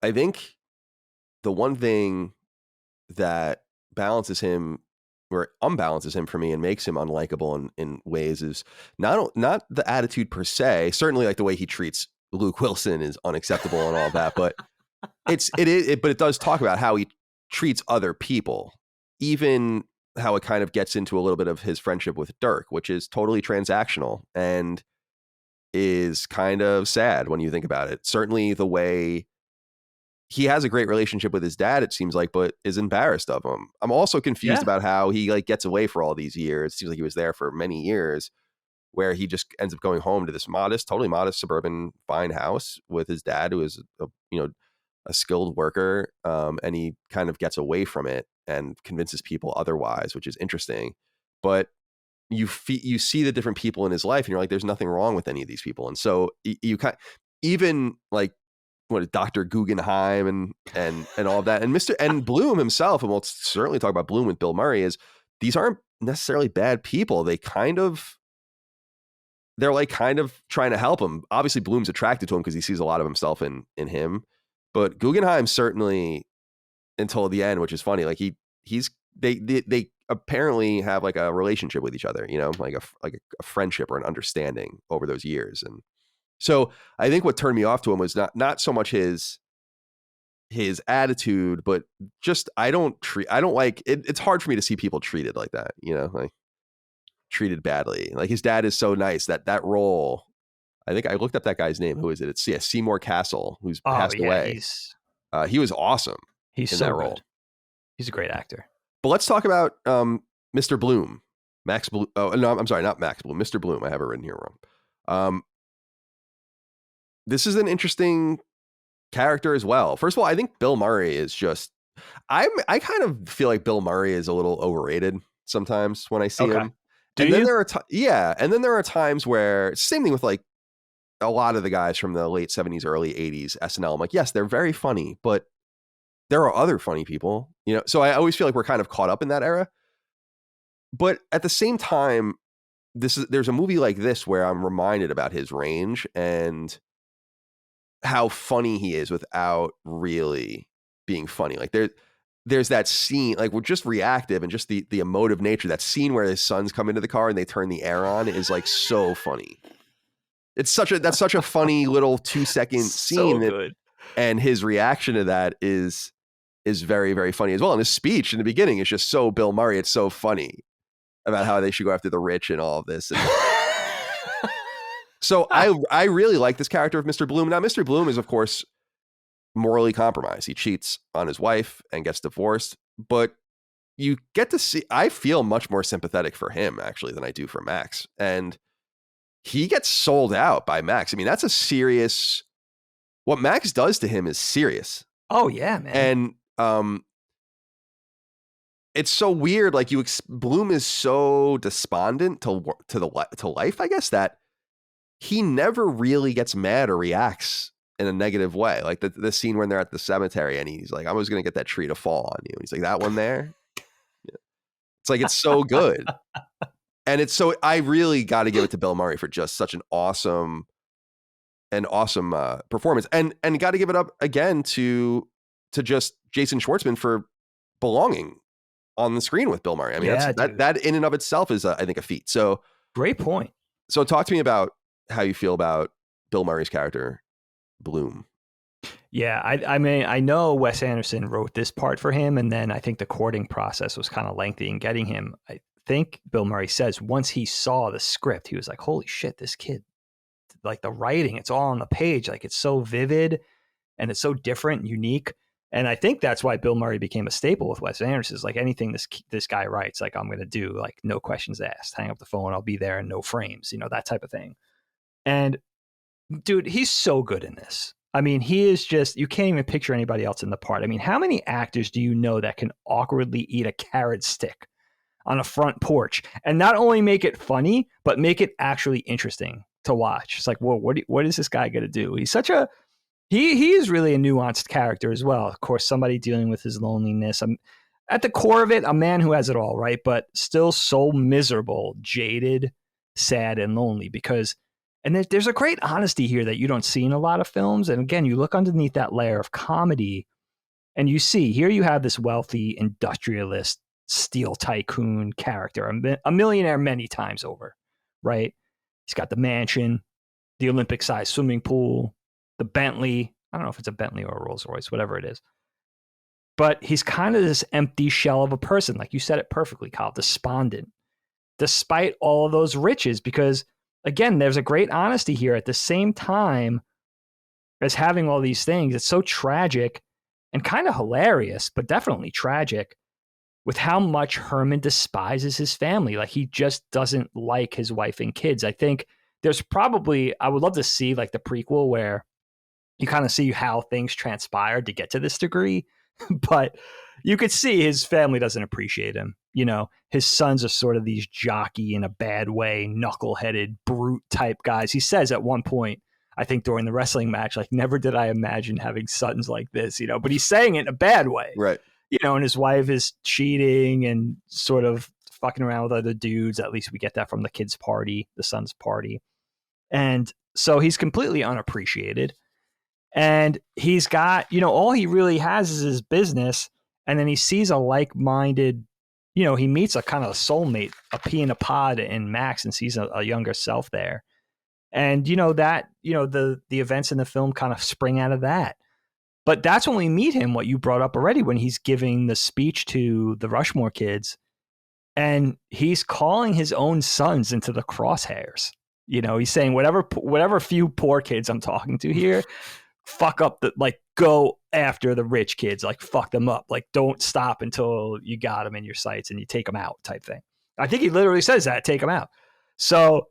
I think the one thing that balances him or unbalances him for me and makes him unlikable in ways is not the attitude per se. Certainly, like the way he treats Luke Wilson is unacceptable and all that, but but it does talk about how he treats other people, even how it kind of gets into a little bit of his friendship with Dirk, which is totally transactional and is kind of sad when you think about it. Certainly the way he has a great relationship with his dad, it seems like, but is embarrassed of him. I'm also confused about how he like gets away for all these years. It seems like he was there for many years, where he just ends up going home to this totally modest suburban fine house with his dad, who is a skilled worker, and he kind of gets away from it and convinces people otherwise, which is interesting. But you see the different people in his life, and you're like, there's nothing wrong with any of these people. And so you kind even like Dr. Guggenheim and all of that, and Bloom himself, and we'll certainly talk about Bloom with Bill Murray, is these aren't necessarily bad people. They're like kind of trying to help him. Obviously Bloom's attracted to him because he sees a lot of himself in him, but Guggenheim certainly, until the end, which is funny, like they apparently have like a relationship with each other, like a friendship or an understanding over those years. And so I think what turned me off to him was not so much his attitude, but just I don't like it. It's hard for me to see people treated like that, like treated badly. Like his dad is so nice that role. I think I looked up that guy's name. Who is it? It's Seymour Castle, who's passed away. He was awesome. He's in so that good. Role. He's a great actor. But let's talk about Mr. Bloom. Max Bloom. Oh, no, I'm sorry, not Max Bloom. Mr. Bloom. I have it written here wrong. This is an interesting character as well. First of all, I think Bill Murray is just. I kind of feel like Bill Murray is a little overrated sometimes when I see him. And then there are times where same thing with like a lot of the guys from the late 70s, early 80s SNL. I'm like, yes, they're very funny, but there are other funny people, so I always feel like we're kind of caught up in that era. But at the same time, there's a movie like this where I'm reminded about his range and how funny he is without really being funny. Like there's that scene, like we're just reactive and just the emotive nature. That scene where his sons come into the car and they turn the air on is like so funny. That's such a funny little 2-second scene. So good. And his reaction to that is very, very funny as well. And his speech in the beginning is just so Bill Murray. It's so funny about how they should go after the rich and all of this. And so I really like this character of Mr. Bloom. Now, Mr. Bloom is, of course, morally compromised. He cheats on his wife and gets divorced. But you get to see, I feel much more sympathetic for him, actually, than I do for Max. And he gets sold out by Max. I mean, that's a serious, what Max does to him is serious. Oh, yeah, man. And it's so weird. Like Bloom is so despondent to life, I guess, that he never really gets mad or reacts in a negative way. Like the scene when they're at the cemetery and he's like, I was going to get that tree to fall on you. He's like, that one there. It's like, it's so good. And it's so, I really got to give it to Bill Murray for just such an awesome performance, and got to give it up again to just Jason Schwartzman for belonging on the screen with Bill Murray. I mean, that in and of itself is I think a feat. So great point. So talk to me about how you feel about Bill Murray's character, Bloom. Yeah, I mean, I know Wes Anderson wrote this part for him, and then I think the courting process was kind of lengthy in getting him. I think Bill Murray says once he saw the script, he was like, holy shit, this kid, like the writing, it's all on the page. Like it's so vivid and it's so different and unique. And I think that's why Bill Murray became a staple with Wes Anderson. Is like anything this guy writes, like I'm going to do, like no questions asked, hang up the phone, I'll be there, and no frames, that type of thing. And dude, he's so good in this. I mean, he is just, you can't even picture anybody else in the part. I mean, how many actors do you know that can awkwardly eat a carrot stick on a front porch and not only make it funny, but make it actually interesting to watch? It's like, whoa, what is this guy going to do? He's such a, he is really a nuanced character as well. Of course, somebody dealing with his loneliness. At the core of it, a man who has it all, right? But still so miserable, jaded, sad, and lonely because, and there's a great honesty here that you don't see in a lot of films. And again, you look underneath that layer of comedy and you see here you have this wealthy industrialist, steel tycoon character, a millionaire many times over, right? He's got the mansion, the Olympic-sized swimming pool, the Bentley. I don't know if it's a Bentley or a Rolls Royce, whatever it is. But he's kind of this empty shell of a person. Like you said it perfectly, Kyle, despondent, despite all of those riches, because again, there's a great honesty here at the same time as having all these things. It's so tragic and kind of hilarious, but definitely tragic with how much Herman despises his family. Like he just doesn't like his wife and kids. I think there's probably, I would love to see like the prequel where you kind of see how things transpired to get to this degree, but you could see his family doesn't appreciate him. His sons are sort of these jockey in a bad way, knuckleheaded, brute type guys. He says at one point, I think during the wrestling match, like, never did I imagine having sons like this, but he's saying it in a bad way. Right. And his wife is cheating and sort of fucking around with other dudes. At least we get that from the kids' party, the son's party. And so he's completely unappreciated. And he's got, all he really has is his business. And then he sees a like-minded, he meets a kind of soulmate, a pea in a pod in Max, and sees a younger self there. And, the events in the film kind of spring out of that. But that's when we meet him, what you brought up already, when he's giving the speech to the Rushmore kids. And he's calling his own sons into the crosshairs. He's saying, whatever few poor kids I'm talking to here, fuck up go after the rich kids, like fuck them up, like don't stop until you got them in your sights and you take them out type thing. I think he literally says that, take them out. So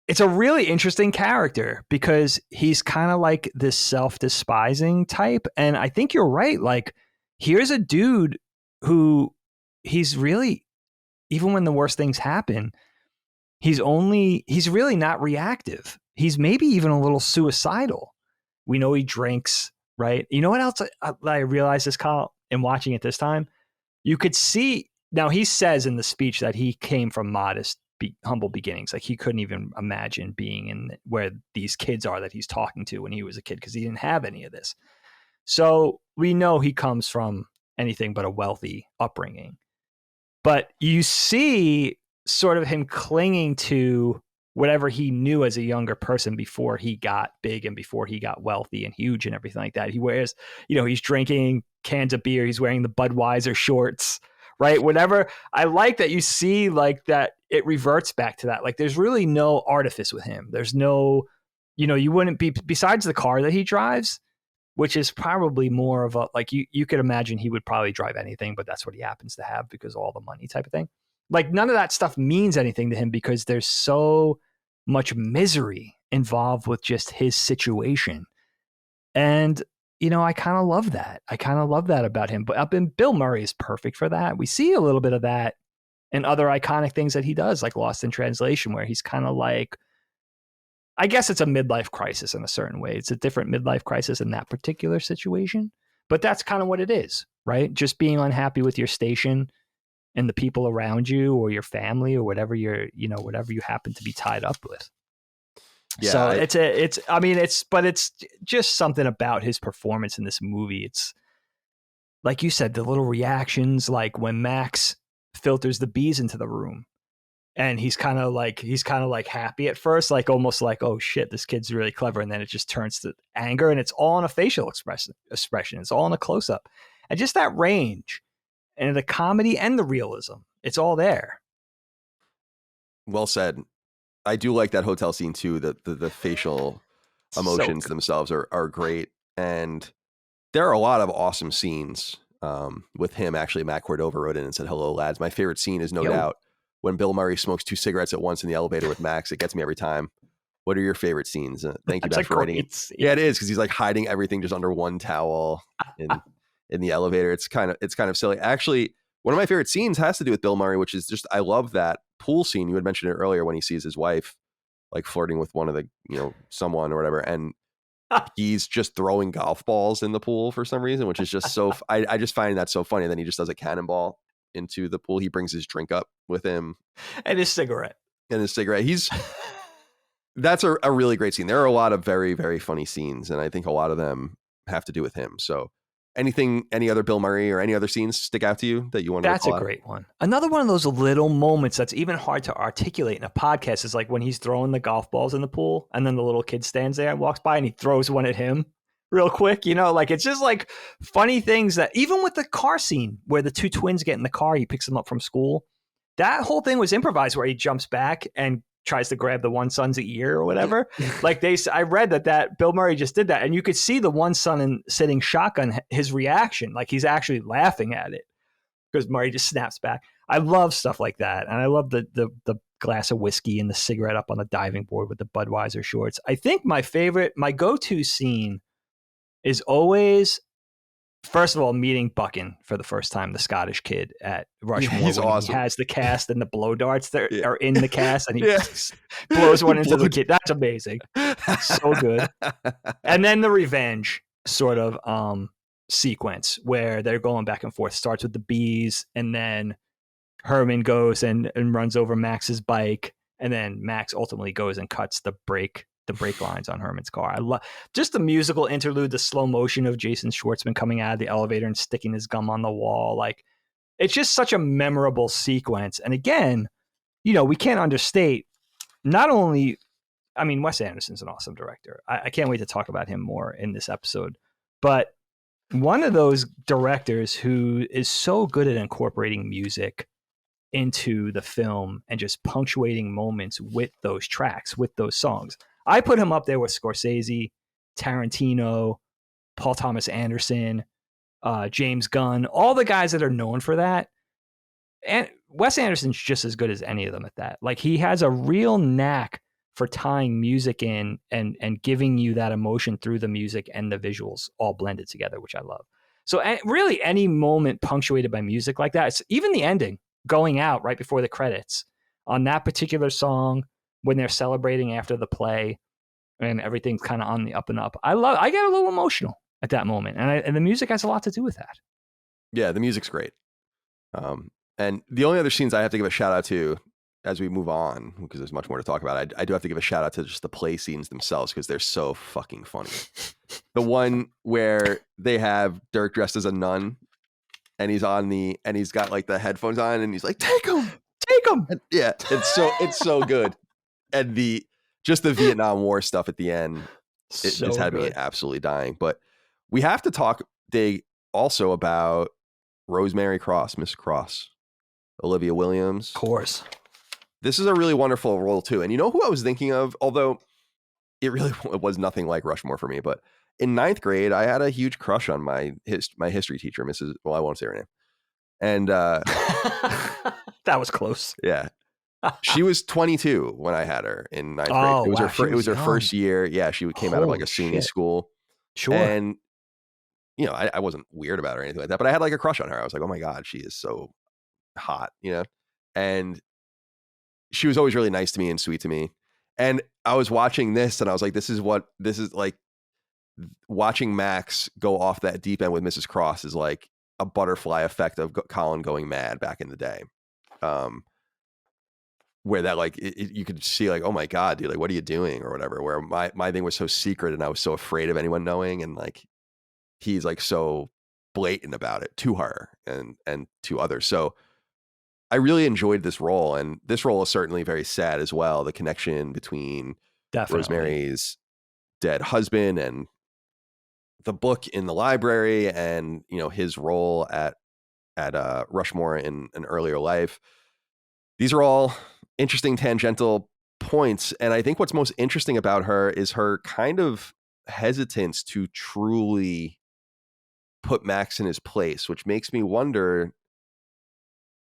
it's a really interesting character because he's kind of like this self-despising type. And I think you're right. Like here's a dude who he's really, even when the worst things happen, he's really not reactive. He's maybe even a little suicidal. We know he drinks, right? You know what else I realized this, Kyle, in watching it this time? You could see, now he says in the speech that he came from modest, humble beginnings. Like he couldn't even imagine being in where these kids are that he's talking to when he was a kid because he didn't have any of this. So we know he comes from anything but a wealthy upbringing. But you see sort of him clinging to whatever he knew as a younger person before he got big and before he got wealthy and huge and everything like that. He wears, he's drinking cans of beer. He's wearing the Budweiser shorts, right? Whatever. I like that you see like that it reverts back to that. Like there's really no artifice with him. There's no, you wouldn't be, besides the car that he drives, which is probably more of a, like you could imagine he would probably drive anything, but that's what he happens to have because of all the money type of thing. Like none of that stuff means anything to him because there's so much misery involved with just his situation. And, I kind of love that. I kind of love that about him. But Bill Murray is perfect for that. We see a little bit of that in other iconic things that he does, like Lost in Translation, where he's kind of like I guess it's a midlife crisis in a certain way. It's a different midlife crisis in that particular situation, but that's kind of what it is, right? Just being unhappy with your station and the people around you or your family or whatever whatever you happen to be tied up with. Yeah, So it's just something about his performance in this movie. It's like you said, the little reactions, like when Max filters the bees into the room and he's kind of like happy at first, like almost like, oh shit, this kid's really clever. And then it just turns to anger, and it's all in a facial expression. It's all in a close up, and just that range and the comedy and the realism. It's all there. well said. I do like that hotel scene too. The facial emotions themselves are great, and there are a lot of awesome scenes with him. Actually, Matt Cordova wrote in and said, "Hello, lads." My favorite scene is no doubt when Bill Murray smokes 2 cigarettes at once in the elevator with Max. It gets me every time. What are your favorite scenes? Thank you, Matt, for writing it. Yeah, it is, because he's like hiding everything just under one towel in the elevator. It's kind of silly. Actually, one of my favorite scenes has to do with Bill Murray, which is just, I love that pool scene. You had mentioned it earlier when he sees his wife like flirting with one of the, someone or whatever, and he's just throwing golf balls in the pool for some reason, which is just so I just find that so funny. And then he just does a cannonball into the pool. He brings his drink up with him and his cigarette. That's a really great scene. There are a lot of very, very funny scenes, and I think a lot of them have to do with him. So any other Bill Murray or any other scenes stick out to you that you want to That's a great one. Another one of those little moments that's even hard to articulate in a podcast is like when he's throwing the golf balls in the pool, and then the little kid stands there and walks by and he throws one at him real quick. Like it's just like funny things that, even with the car scene where the 2 twins get in the car, he picks them up from school. That whole thing was improvised, where he jumps back and tries to grab the one son's ear or whatever. Like I read that Bill Murray just did that, and you could see the one son sitting shotgun, his reaction, like he's actually laughing at it because Murray just snaps back. I love stuff like that, and I love the glass of whiskey and the cigarette up on the diving board with the Budweiser shorts. I think my go-to scene is always, first of all, meeting Buchan for the first time, the Scottish kid at Rushmore. He's awesome. He has the cast and the blow darts that are in the cast, and he blows one into the kid. That's amazing. So good. And then the revenge sort of sequence where they're going back and forth. Starts with the bees, and then Herman goes and runs over Max's bike, and then Max ultimately goes and cuts the brake lines on Herman's car. I love just the musical interlude, the slow motion of Jason Schwartzman coming out of the elevator and sticking his gum on the wall. Like, it's just such a memorable sequence. And again, we can't understate not only, Wes Anderson's an awesome director. I can't wait to talk about him more in this episode, but one of those directors who is so good at incorporating music into the film and just punctuating moments with those tracks, with those songs. I put him up there with Scorsese, Tarantino, Paul Thomas Anderson, James Gunn, all the guys that are known for that. And Wes Anderson's just as good as any of them at that. Like, he has a real knack for tying music in and giving you that emotion through the music and the visuals all blended together, which I love. So really any moment punctuated by music like that, it's even the ending, going out right before the credits on that particular song, when they're celebrating after the play and everything's kind of on the up and up. I get a little emotional at that moment. And the music has a lot to do with that. Yeah, the music's great. And the only other scenes I have to give a shout out to as we move on, because there's much more to talk about, I do have to give a shout out to just the play scenes themselves, because they're so fucking funny. The one where they have Dirk dressed as a nun, and he's got like the headphones on, and he's like, take them. And, yeah, it's so good. And the Vietnam War stuff at the end, it so just had me absolutely dying. But we have to talk, Dig, also about Rosemary Cross, Miss Cross, Olivia Williams. Of course. This is a really wonderful role too. And you know who I was thinking of, although it was nothing like Rushmore for me, but in 9th grade, I had a huge crush on my history teacher, Mrs. Well, I won't say her name. And that was close. Yeah. She was 22 when I had her in 9th grade. It was her first year. Yeah, she came out of like a SUNY school. Sure. And I wasn't weird about her or anything like that, but I had like a crush on her. I was like, oh my God, she is so hot, And she was always really nice to me and sweet to me. And I was watching this and I was like, this is like watching Max go off that deep end with Mrs. Cross is like a butterfly effect of Colin going mad back in the day. Where that like you could see like, oh my God, dude, like what are you doing or whatever, where my thing was so secret and I was so afraid of anyone knowing, and like he's like so blatant about it to her and to others. So I really enjoyed this role, and this role is certainly very sad as well. The connection between Definitely. Rosemary's dead husband and the book in the library, and you know his role at Rushmore in an earlier life. These are all interesting tangential points, and I think what's most interesting about her is her kind of hesitance to truly put Max in his place, which makes me wonder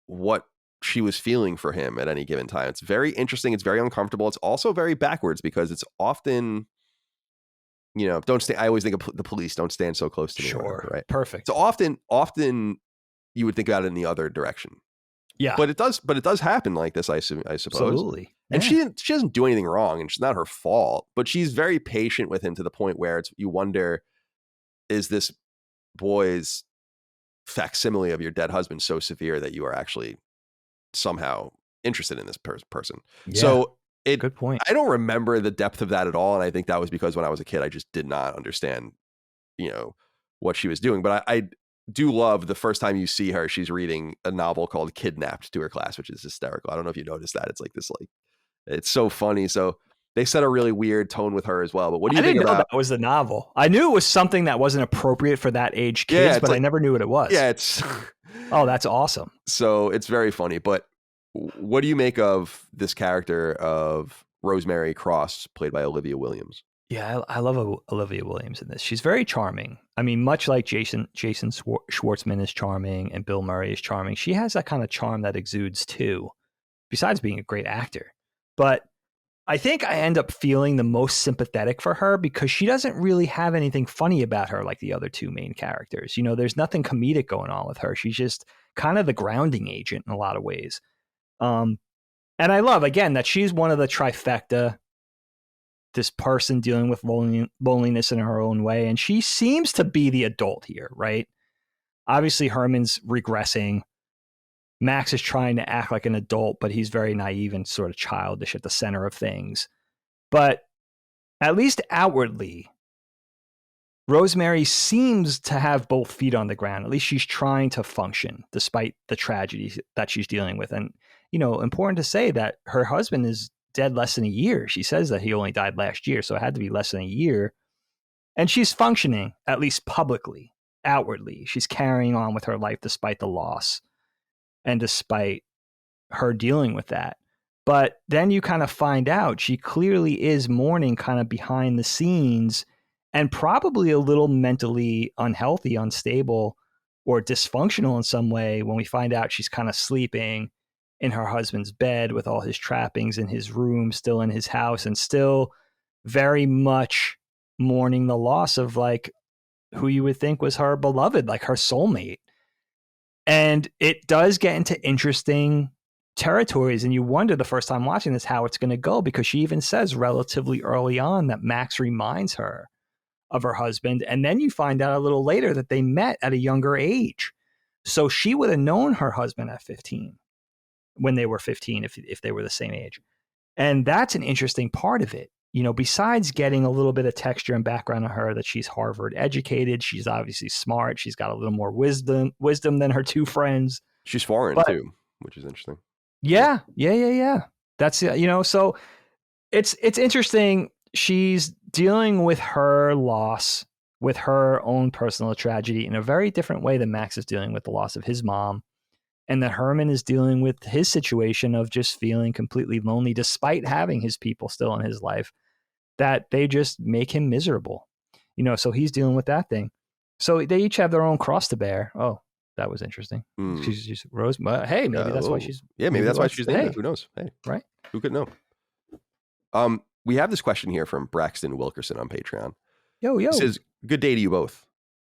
what she was feeling for him at any given time. It's very interesting. It's very uncomfortable. It's also very backwards because it's often, you know, I always think of the police, don't stand so close to me. Sure. Whatever, right. Perfect. So often you would think about it in the other direction. Yeah. But it does happen like this, I suppose. Absolutely. And she doesn't do anything wrong, and it's not her fault, but she's very patient with him to the point where you wonder, is this boy's facsimile of your dead husband so severe that you are actually somehow interested in this person? Yeah. So good point. I don't remember the depth of that at all, and I think that was because when I was a kid, I just did not understand, you know, what she was doing. But I do love the first time you see her, she's reading a novel called Kidnapped to her class, which is hysterical. I don't know if you noticed that. It's like this, like, it's so funny. So they set a really weird tone with her as well. But what do you think about? I didn't know that was the novel. I knew it was something that wasn't appropriate for that age kids, but like, I never knew what it was. Yeah, it's oh, that's awesome. So it's very funny. But what do you make of this character of Rosemary Cross, played by Olivia Williams? Yeah, I love Olivia Williams in this. She's very charming. I mean, much like Jason Schwartzman is charming and Bill Murray is charming, she has that kind of charm that exudes too, besides being a great actor. But I think I end up feeling the most sympathetic for her because she doesn't really have anything funny about her like the other two main characters. You know, there's nothing comedic going on with her. She's just kind of the grounding agent in a lot of ways. And I love, again, that she's one of the trifecta, this person dealing with loneliness in her own way. And she seems to be the adult here, right? Obviously, Herman's regressing. Max is trying to act like an adult, but he's very naive and sort of childish at the center of things. But at least outwardly, Rosemary seems to have both feet on the ground. At least she's trying to function despite the tragedies that she's dealing with. And, you know, important to say that her husband is dead less than a year. She says that he only died last year, so it had to be less than a year. And she's functioning, at least publicly, outwardly. She's carrying on with her life despite the loss and despite her dealing with that. But then you kind of find out she clearly is mourning kind of behind the scenes and probably a little mentally unhealthy, unstable, or dysfunctional in some way when we find out she's kind of sleeping in her husband's bed with all his trappings in his room, still in his house, and still very much mourning the loss of like who you would think was her beloved, like her soulmate. And it does get into interesting territories, and you wonder the first time watching this how it's going to go, because she even says relatively early on that Max reminds her of her husband, and then you find out a little later that they met at a younger age. So she would have known her husband at 15, when they were 15, if they were the same age. And that's an interesting part of it. You know, besides getting a little bit of texture and background on her, that she's Harvard educated, she's obviously smart, she's got a little more wisdom than her two friends. She's foreign too, which is interesting. Yeah. That's, you know, so it's interesting. She's dealing with her loss, with her own personal tragedy in a very different way than Max is dealing with the loss of his mom. And that Herman is dealing with his situation of just feeling completely lonely, despite having his people still in his life, that they just make him miserable. You know, so he's dealing with that thing. So they each have their own cross to bear. Oh, that was interesting. She's Rose. Hey, maybe that's why she's. Yeah, maybe that's why she's named it. Who knows? Hey, right? Who could know? We have this question here from Braxton Wilkerson on Patreon. Yo. He says, "Good day to you both.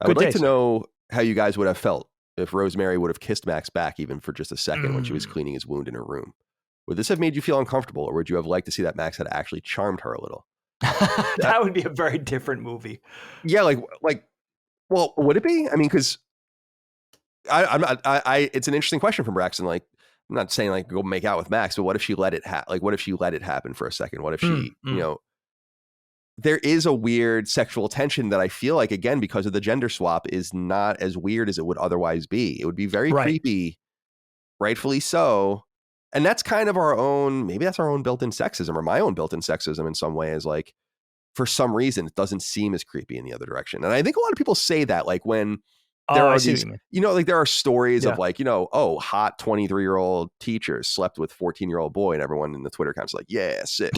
I would like to know how you guys would have felt if Rosemary would have kissed Max back even for just a second when she was cleaning his wound in her room. would this have made you feel uncomfortable, or would you have liked to see that Max had actually charmed her a little? That would be a very different movie. Yeah, well, would it be? I mean, because I'm not. It's an interesting question from Braxton. Like, I'm not saying like go make out with Max, but what if she let it what if she let it happen for a second? What if she, there is a weird sexual tension that I feel like, again, because of the gender swap, is not as weird as it would otherwise be. It would be very creepy, rightfully so. And that's kind of maybe that's our own built-in sexism, or my own built-in sexism in some way, is like, for some reason, it doesn't seem as creepy in the other direction. And I think a lot of people say that, like, when there are these, like there are stories of like, hot 23-year-old teachers slept with 14-year-old boy, and everyone in the Twitter account's like, yeah, sick.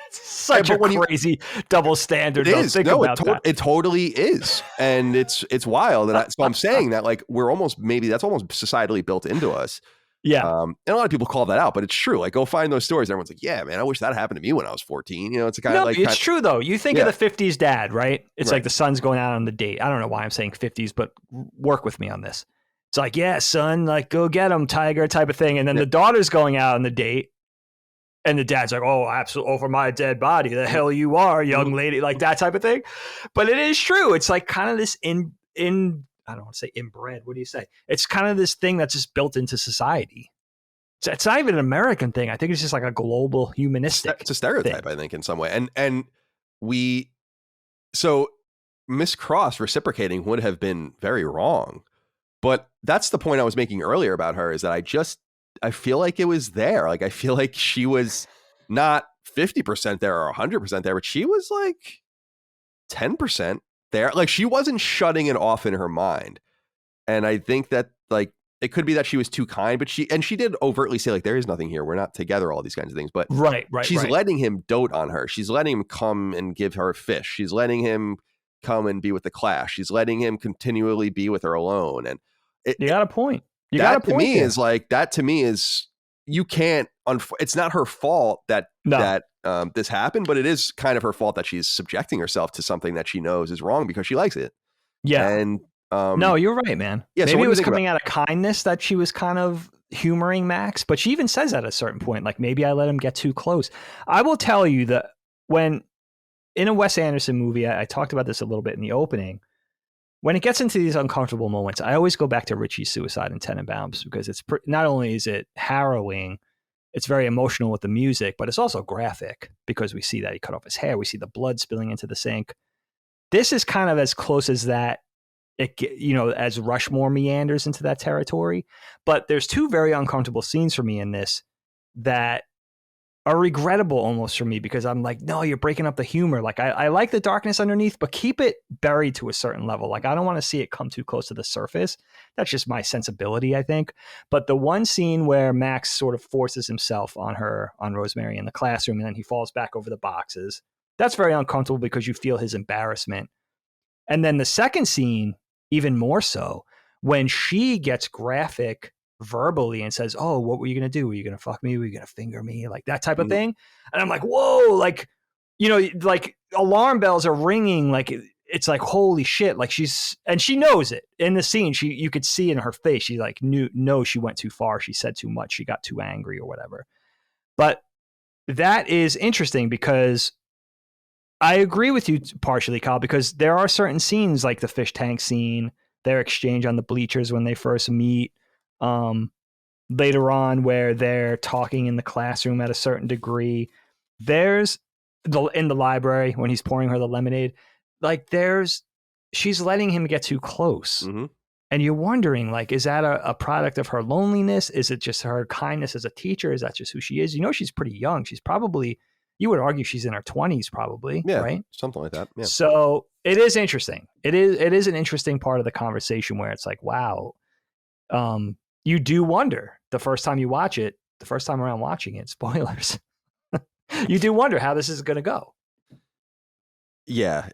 Such a crazy double standard. It is. It totally is. And it's wild. And so I'm saying that, like, that's almost societally built into us. Yeah. And a lot of people call that out, but it's true. Like, go find those stories. Everyone's like, yeah, man, I wish that happened to me when I was 14. It's a kind of like, it's true though. You think of the 50s dad, right? It's like the son's going out on the date. I don't know why I'm saying 50s, but work with me on this. It's like, yeah, son, like, go get him, tiger, type of thing. And then the daughter's going out on the date, and the dad's like, oh, absolutely, over my dead body. The hell you are, young lady, like that type of thing. But it is true. It's like kind of this I don't want to say inbred. What do you say? It's kind of this thing that's just built into society. It's not even an American thing. I think it's just like a global humanistic. It's a stereotype, I think, in some way. So Miss Cross reciprocating would have been very wrong. But that's the point I was making earlier about her, is that I feel like it was there. Like, I feel like she was not 50% there or 100% there, but she was like 10% there. Like, she wasn't shutting it off in her mind. And I think that, like, it could be that she was too kind, but she did overtly say, like, there is nothing here. We're not together, all these kinds of things. But she's letting him dote on her. She's letting him come and give her a fish. She's letting him come and be with the class. She's letting him continually be with her alone. And you got a point. That to me is you can't. It's not her fault that this happened, but it is kind of her fault that she's subjecting herself to something that she knows is wrong because she likes it. Yeah. And no, you're right, man. Yeah, maybe it was coming out of kindness that she was kind of humoring Max, but she even says at a certain point, like, maybe I let him get too close. I will tell you that when in a Wes Anderson movie, I talked about this a little bit in the opening. When it gets into these uncomfortable moments, I always go back to Richie's suicide in Tenenbaums, because it's not only is it harrowing, it's very emotional with the music, but it's also graphic because we see that he cut off his hair. We see the blood spilling into the sink. This is kind of as close as that, as Rushmore meanders into that territory. But there's two very uncomfortable scenes for me in this that are regrettable almost for me, because I'm like, no, you're breaking up the humor. Like, I like the darkness underneath, but keep it buried to a certain level. Like, I don't want to see it come too close to the surface. That's just my sensibility, I think. But the one scene where Max sort of forces himself on Rosemary in the classroom, and then he falls back over the boxes, that's very uncomfortable because you feel his embarrassment. And then the second scene, even more so, when she gets graphic verbally and says, oh, what were you going to do? Were you going to fuck me? Were you going to finger me? Like that type of thing. And I'm like, whoa, like, like alarm bells are ringing. Like, it's like, holy shit. Like, she knows it in the scene. You could see in her face. She like knows she went too far. She said too much. She got too angry or whatever. But that is interesting because I agree with you partially, Kyle, because there are certain scenes like the fish tank scene, their exchange on the bleachers when they first meet, later on where they're talking in the classroom at a certain degree. There's in the library when he's pouring her the lemonade, like she's letting him get too close. Mm-hmm. And you're wondering, like, is that a product of her loneliness? Is it just her kindness as a teacher? Is that just who she is? She's pretty young. She's probably, you would argue she's in her 20s probably, right? Something like that. Yeah. So it is interesting. It is an interesting part of the conversation where it's like, wow, you do wonder the first time you watch it, the first time around watching it, spoilers, you do wonder how this is going to go. Yeah,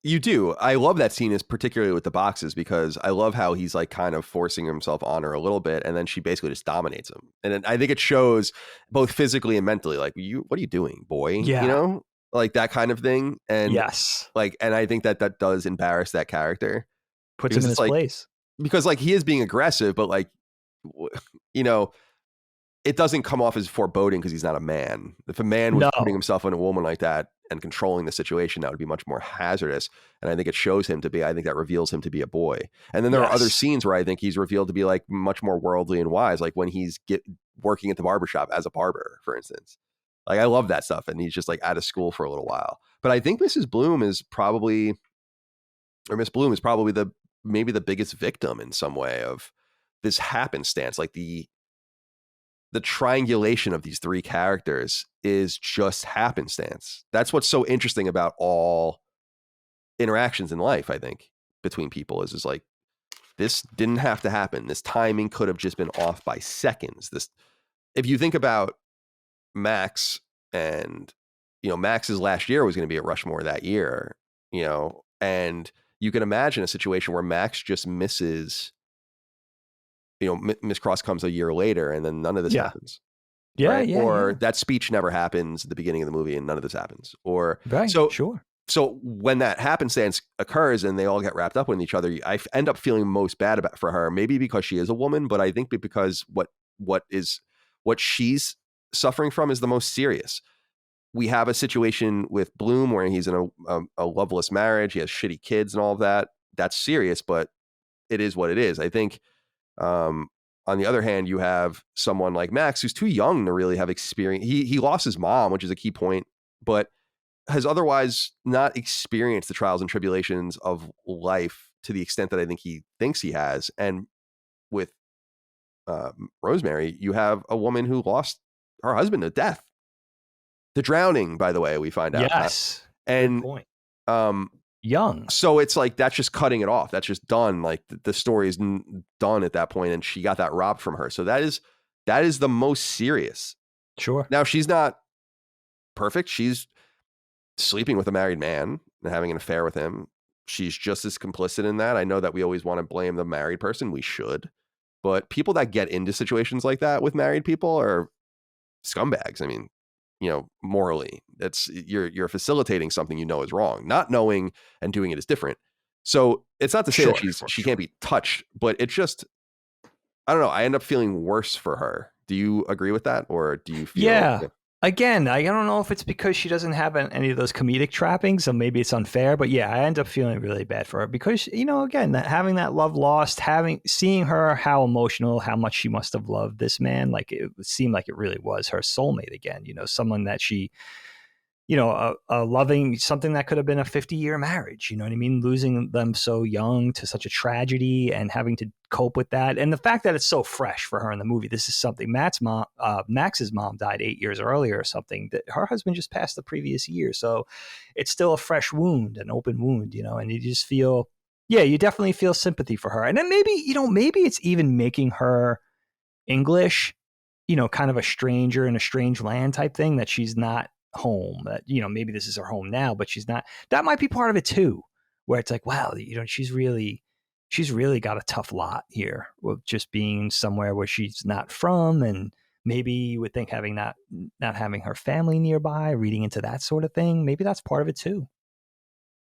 you do. I love that scene, is particularly with the boxes, because I love how he's like kind of forcing himself on her a little bit, and then she basically just dominates him. And I think it shows both physically and mentally, like, what are you doing, boy? Yeah. Like that kind of thing. And yes, like, and I think that does embarrass that character. Puts him in his place. Because like he is being aggressive, but like, it doesn't come off as foreboding because he's not a man. If a man was No. putting himself in a woman like that and controlling the situation, that would be much more hazardous. And I think it shows him to be, I think that reveals him to be a boy. And then there are other scenes where I think he's revealed to be like much more worldly and wise, like when he's working at the barbershop as a barber, for instance. Like, I love that stuff. And he's just like out of school for a little while. But I think Miss Bloom is probably maybe the biggest victim in some way of this happenstance. Like the triangulation of these three characters is just happenstance. That's what's so interesting about all interactions in life, I think, between people is like, this didn't have to happen. This timing could have just been off by seconds. If you think about Max, and, Max's last year was going to be at Rushmore that year, and you can imagine a situation where Max just misses, Miss Cross comes a year later and then none of this happens. Yeah. Right? Yeah. Or that speech never happens at the beginning of the movie and none of this happens. Or right. Sure. So when that happenstance occurs and they all get wrapped up with each other, I end up feeling most bad for her, maybe because she is a woman, but I think because what she's suffering from is the most serious. We have a situation with Bloom where he's in a loveless marriage. He has shitty kids and all of that. That's serious, but it is what it is. I think on the other hand, you have someone like Max who's too young to really have experience. He lost his mom, which is a key point, but has otherwise not experienced the trials and tribulations of life to the extent that I think he thinks he has. And with Rosemary, you have a woman who lost her husband to death. The drowning, by the way, we find out. Yes. And good point. Young. So it's like, that's just cutting it off. That's just done. Like the story is done at that point, and she got that robbed from her. So that is the most serious. Sure. Now, she's not perfect. She's sleeping with a married man and having an affair with him. She's just as complicit in that. I know that we always want to blame the married person. We should. But people that get into situations like that with married people are scumbags. I mean, morally, you're facilitating something is wrong. Not knowing and doing it is different. So it's not to say that she can't be touched, but it's just, I don't know. I end up feeling worse for her. Do you agree with that, or do you feel? Yeah. Again, I don't know if it's because she doesn't have any of those comedic trappings, so maybe it's unfair. But yeah, I end up feeling really bad for her because, again, having that love lost, seeing her, how emotional, how much she must have loved this man. Like, it seemed like it really was her soulmate again. Someone that she, a loving, something that could have been a 50-year marriage. You know what I mean? Losing them so young to such a tragedy and having to cope with that. And the fact that it's so fresh for her in the movie. This is something Max's mom died 8 years earlier or something, that her husband just passed the previous year. So it's still a fresh wound, an open wound, and you just feel, you definitely feel sympathy for her. And then maybe it's even making her English, kind of a stranger in a strange land type thing, that she's not home, that maybe this is her home now, but she's not. That might be part of it too, where it's like, wow, she's really got a tough lot here with just being somewhere where she's not from. And maybe you would think not having her family nearby, reading into that sort of thing, maybe that's part of it too.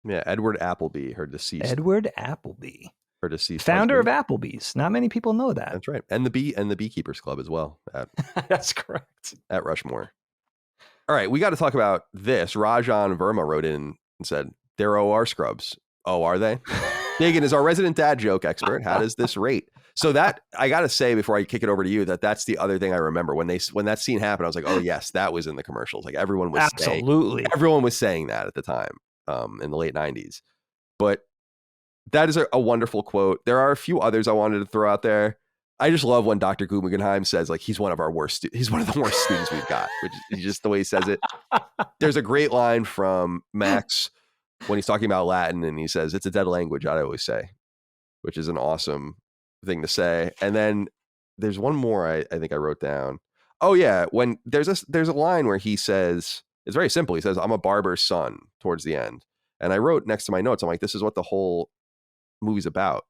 Yeah. Edward Appleby, her deceased founder husband. Of Applebee's. Not many people know that. That's right. And the Beekeepers Club as well. That's correct. At Rushmore. All right, we got to talk about this. Rajan Verma wrote in and said, they're OR scrubs. Oh, are they? Dagan is our resident dad joke expert. How does this rate? So that, I got to say before I kick it over to you, that's the other thing I remember. When that scene happened, I was like, oh yes, that was in the commercials. Like everyone was saying that at the time in the late 90s. But that is a wonderful quote. There are a few others I wanted to throw out there. I just love when Dr. Guggenheim says, like, he's one of the worst students we've got, which is just the way he says it. There's a great line from Max when he's talking about Latin, and he says, it's a dead language, I always say, which is an awesome thing to say. And then there's one more I think I wrote down. Oh yeah. When there's a line where he says, it's very simple. He says, I'm a barber's son towards the end. And I wrote next to my notes, I'm like, this is what the whole movie's about.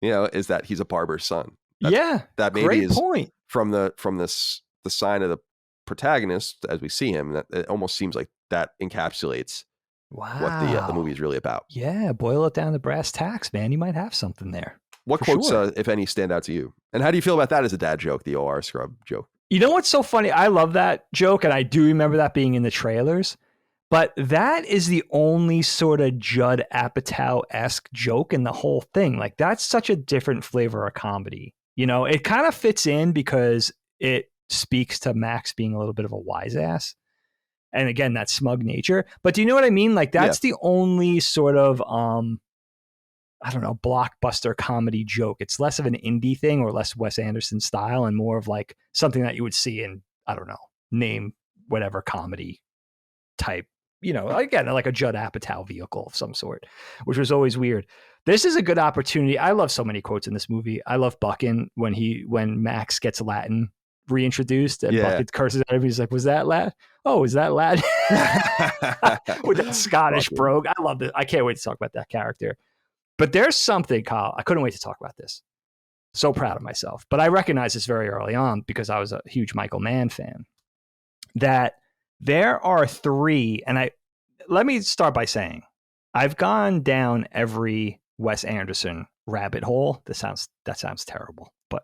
Is that he's a barber's son. That maybe great is point. From the sign of the protagonist as we see him. That it almost seems like that encapsulates what the movie is really about. Yeah, boil it down to brass tacks, man. You might have something there. What For quotes, sure. if any, stand out to you? And how do you feel about that as a dad joke, the OR scrub joke? You know what's so funny? I love that joke, and I do remember that being in the trailers. But that is the only sort of Judd Apatow-esque joke in the whole thing. Like, that's such a different flavor of comedy. You know, it kind of fits in because it speaks to Max being a little bit of a wise ass. And again, that smug nature. But do you know what I mean? Like, that's the only sort of I don't know, blockbuster comedy joke. It's less of an indie thing or less Wes Anderson style and more of like something that you would see in, I don't know, name whatever comedy type, you know, again, like a Judd Apatow vehicle of some sort, which was always weird. This is a good opportunity. I love so many quotes in this movie. I love Buckin when Max gets Latin reintroduced and Bucket curses at him. He's like, was that Latin? Oh, is that Latin? With that Scottish brogue. I loved it. I can't wait to talk about that character. But there's something, Kyle, I couldn't wait to talk about this. So proud of myself. But I recognized this very early on because I was a huge Michael Mann fan, that there are three, and let me start by saying, I've gone down every Wes Anderson rabbit hole. That sounds terrible, but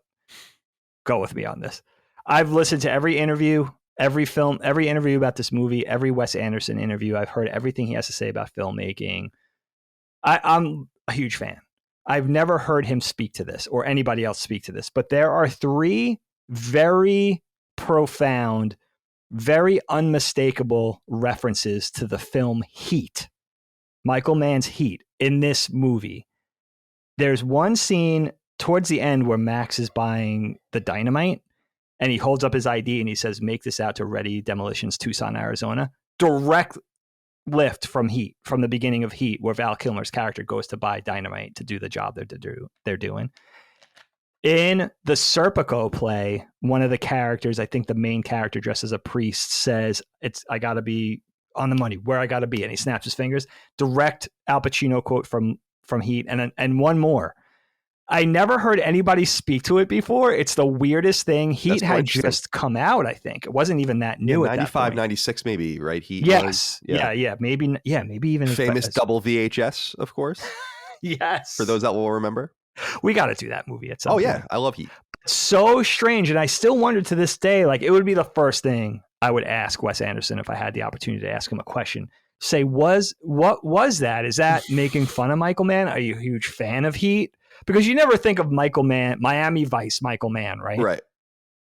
go with me on this. I've listened to every interview, every film, every interview about this movie, every Wes Anderson interview. I've heard everything he has to say about filmmaking. I'm a huge fan. I've never heard him speak to this or anybody else speak to this, but there are three very profound, very unmistakable references to the film Heat, Michael Mann's Heat, in this movie. There's one scene towards the end where Max is buying the dynamite and he holds up his ID and he says, make this out to Ready Demolitions, Tucson, Arizona. Direct lift from Heat, from the beginning of Heat, where Val Kilmer's character goes to buy dynamite to do the job they're doing. In the Serpico play, one of the characters, I think the main character dressed as a priest, says, I gotta be on the money, where I gotta be, and he snaps his fingers. Direct Al Pacino quote from Heat, and one more. I never heard anybody speak to it before. It's the weirdest thing. Heat had just come out, I think. It wasn't even that new at 95, 96 maybe, right? Heat. Yes. Maybe even famous double VHS, of course. Yes. For those that will remember. We got to do that movie at some point. Oh, yeah. I love Heat. So strange. And I still wonder to this day, like, it would be the first thing I would ask Wes Anderson if I had the opportunity to ask him a question. Say, what was that? Is that making fun of Michael Mann? Are you a huge fan of Heat? Because you never think of Michael Mann, Miami Vice Michael Mann, right? Right.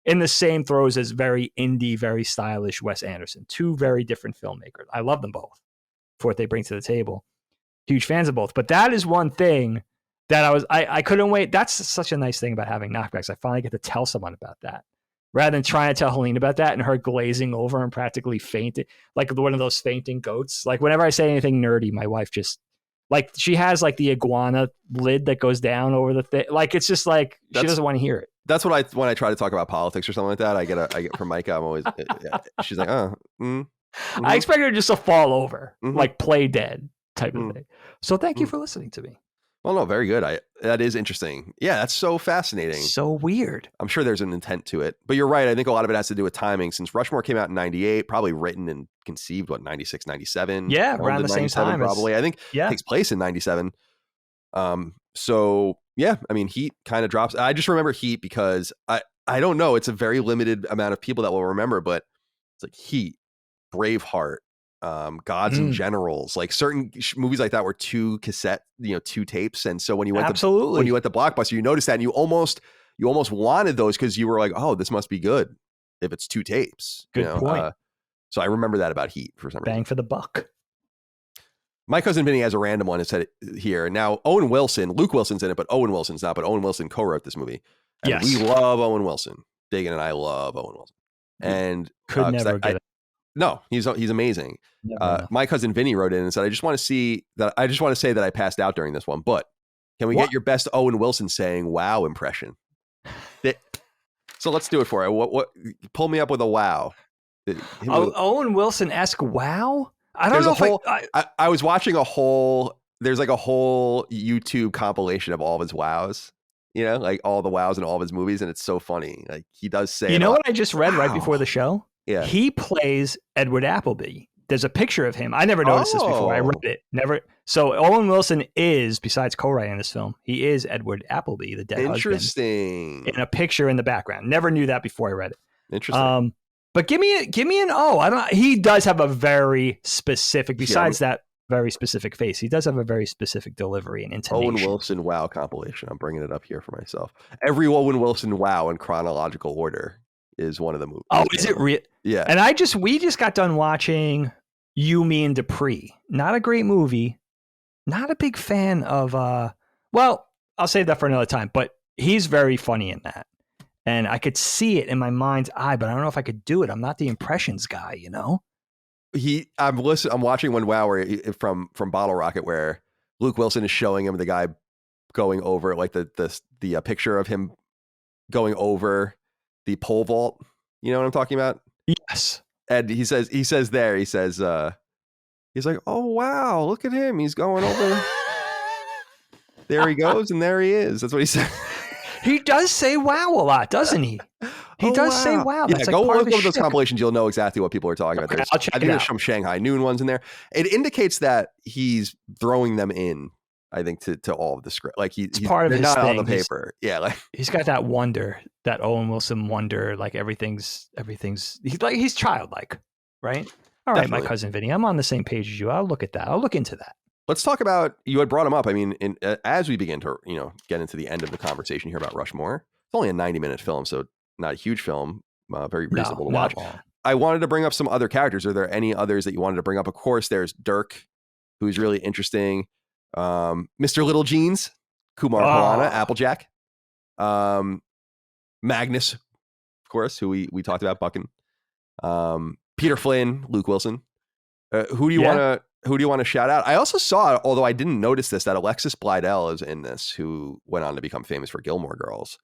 In the same throws as very indie, very stylish Wes Anderson. Two very different filmmakers. I love them both for what they bring to the table. Huge fans of both. But that is one thing that I couldn't wait. That's such a nice thing about having knockbacks. I finally get to tell someone about that, rather than trying to tell Helene about that and her glazing over and practically fainting, like one of those fainting goats. Like, whenever I say anything nerdy, my wife just, like, she has like the iguana lid that goes down over the thing. Like, it's just like, she doesn't want to hear it. That's what when I try to talk about politics or something like that, I get from Micah. I'm always, she's like, I expect her just to fall over, like play dead type of thing. So thank you for listening to me. Well, no, very good. That is interesting. Yeah, that's so fascinating. So weird. I'm sure there's an intent to it, but you're right. I think a lot of it has to do with timing, since Rushmore came out in 98, probably written and conceived, 96, 97? Yeah, around the same time. Probably. I think it takes place in 97. So yeah, I mean, Heat kind of drops. I just remember Heat because I don't know. It's a very limited amount of people that will remember, but it's like Heat, Braveheart, Gods and Generals, like certain movies like that were two tapes. And so when you went to Blockbuster, you noticed that, and you almost wanted those because you were like, oh, this must be good if it's two tapes. Good point. So I remember that about Heat for some reason. Bang for the buck. My cousin Vinny has a random one. It said here. Now, Luke Wilson's in it, but Owen Wilson's not. But Owen Wilson co-wrote this movie. And yes. We love Owen Wilson. Dagan and I love Owen Wilson. And could never get it. No, he's amazing. My cousin Vinny wrote in and said, I just want to say that I passed out during this one, but can we get your best Owen Wilson saying wow impression? So let's do it for you. What pull me up with a wow. Owen Wilson-esque wow? I don't know if I was watching there's like a whole YouTube compilation of all of his wows, like all the wows in all of his movies. And it's so funny. Like, he does say, what I just read right before the show? Yeah. He plays Edward Appleby, there's a picture of him. I never noticed this before. I read Oh. it. Never. So Owen Wilson is, besides co-writing this film, he is Edward Appleby, the dead husband, Interesting. in a picture in the background. Never knew that before I read it. Interesting. But give me an O. I don't. He does have a very specific. Besides that very specific face, he does have a very specific delivery and intonation. Owen Wilson wow compilation. I'm bringing it up here for myself. Every Owen Wilson wow in chronological order is one of the movies. Oh, is it real? Yeah. And we just got done watching You, Me, and Dupree. Not a great movie. Not a big fan of. Well, I'll save that for another time. But he's very funny in that. And I could see it in my mind's eye, but I don't know if I could do it. I'm not the impressions guy, you know? I'm watching one wow where from Bottle Rocket where Luke Wilson is showing him the guy going over like the picture of him going over the pole vault. You know what I'm talking about? Yes. And he says he's like, oh wow, look at him. He's going over. There he goes, and there he is. That's what he said. He does say wow a lot, doesn't he? He does say wow. Yeah, that's go like look over those shtick. compilations. You'll know exactly what people are talking about. I'll check I think there's some Shanghai Noon ones in there. It indicates that he's throwing them in, I think, to all of the script. Like he's part of his not thing. on the paper. Like he's got that wonder, that Owen Wilson wonder. Like everything's. He's childlike, right? All right, Definitely. my cousin Vinny, I'm on the same page as you. I'll look at that. I'll look into that. Let's talk about, you had brought him up. I mean, as we begin to, get into the end of the conversation here about Rushmore, it's only a 90-minute film, so not a huge film, very reasonable to watch. I wanted to bring up some other characters. Are there any others that you wanted to bring up? Of course, there's Dirk, who's really interesting. Mr. Little Jeans, Kumar Halana, Applejack. Magnus, of course, who we talked about, Buckin. Peter Flynn, Luke Wilson. Who do you want to shout out? I also saw, although I didn't notice this, that Alexis Bledel is in this, who went on to become famous for Gilmore Girls.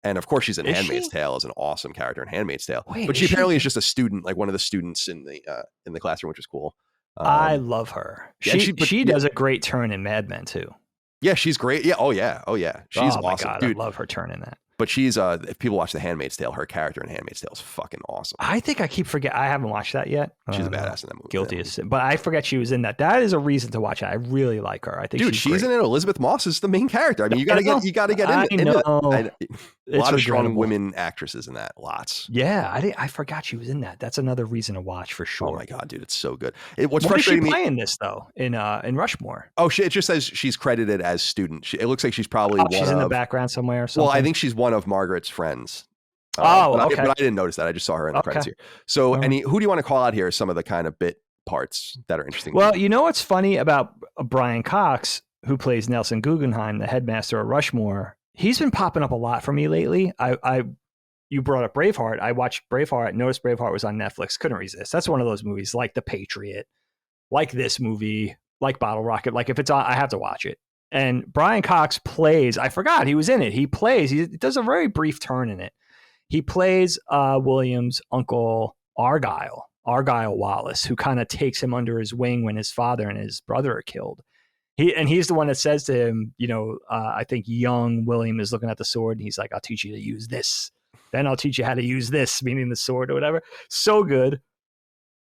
And of course, she's in Handmaid's Tale as an awesome character in Handmaid's Tale. But she apparently is just a student, like one of the students in the classroom, which is cool. I love her. She does a great turn in Mad Men too. Yeah, she's great. Yeah. Oh yeah. She's awesome. My God, dude. I love her turn in that. But she's if people watch The Handmaid's Tale, her character in Handmaid's Tale is fucking awesome. I think I keep forgetting. I haven't watched that yet. She's a badass in that movie. Guilty as sin, but I forget she was in that. That is a reason to watch it. I really like her. I think, dude, she's in it. Elizabeth Moss is the main character. I mean, you gotta get into that. A lot of strong women actresses in that. Lots. Yeah, I forgot she was in that. That's another reason to watch for sure. Oh my God, dude, it's so good. What's what frustrating is she playing this though in Rushmore? Oh, it just says she's credited as student. It looks like she's probably she's in the background somewhere. Or something. Well, I think she's one of Margaret's friends. Okay. But I didn't notice that. I just saw her in the credits here. So, who do you want to call out here? Some of the kind of bit parts that are interesting. Well, you know what's funny about Brian Cox, who plays Nelson Guggenheim, the headmaster of Rushmore? He's been popping up a lot for me lately. You brought up Braveheart. I watched Braveheart. Noticed Braveheart was on Netflix. Couldn't resist. That's one of those movies, like The Patriot, like this movie, like Bottle Rocket. Like if it's on, I have to watch it. And Brian Cox plays, I forgot he was in it. He does a very brief turn in it. He plays William's uncle Argyle Wallace, who kind of takes him under his wing when his father and his brother are killed. He's the one that says to him, I think young William is looking at the sword and he's like, I'll teach you to use this. Then I'll teach you how to use this, meaning the sword or whatever. So good.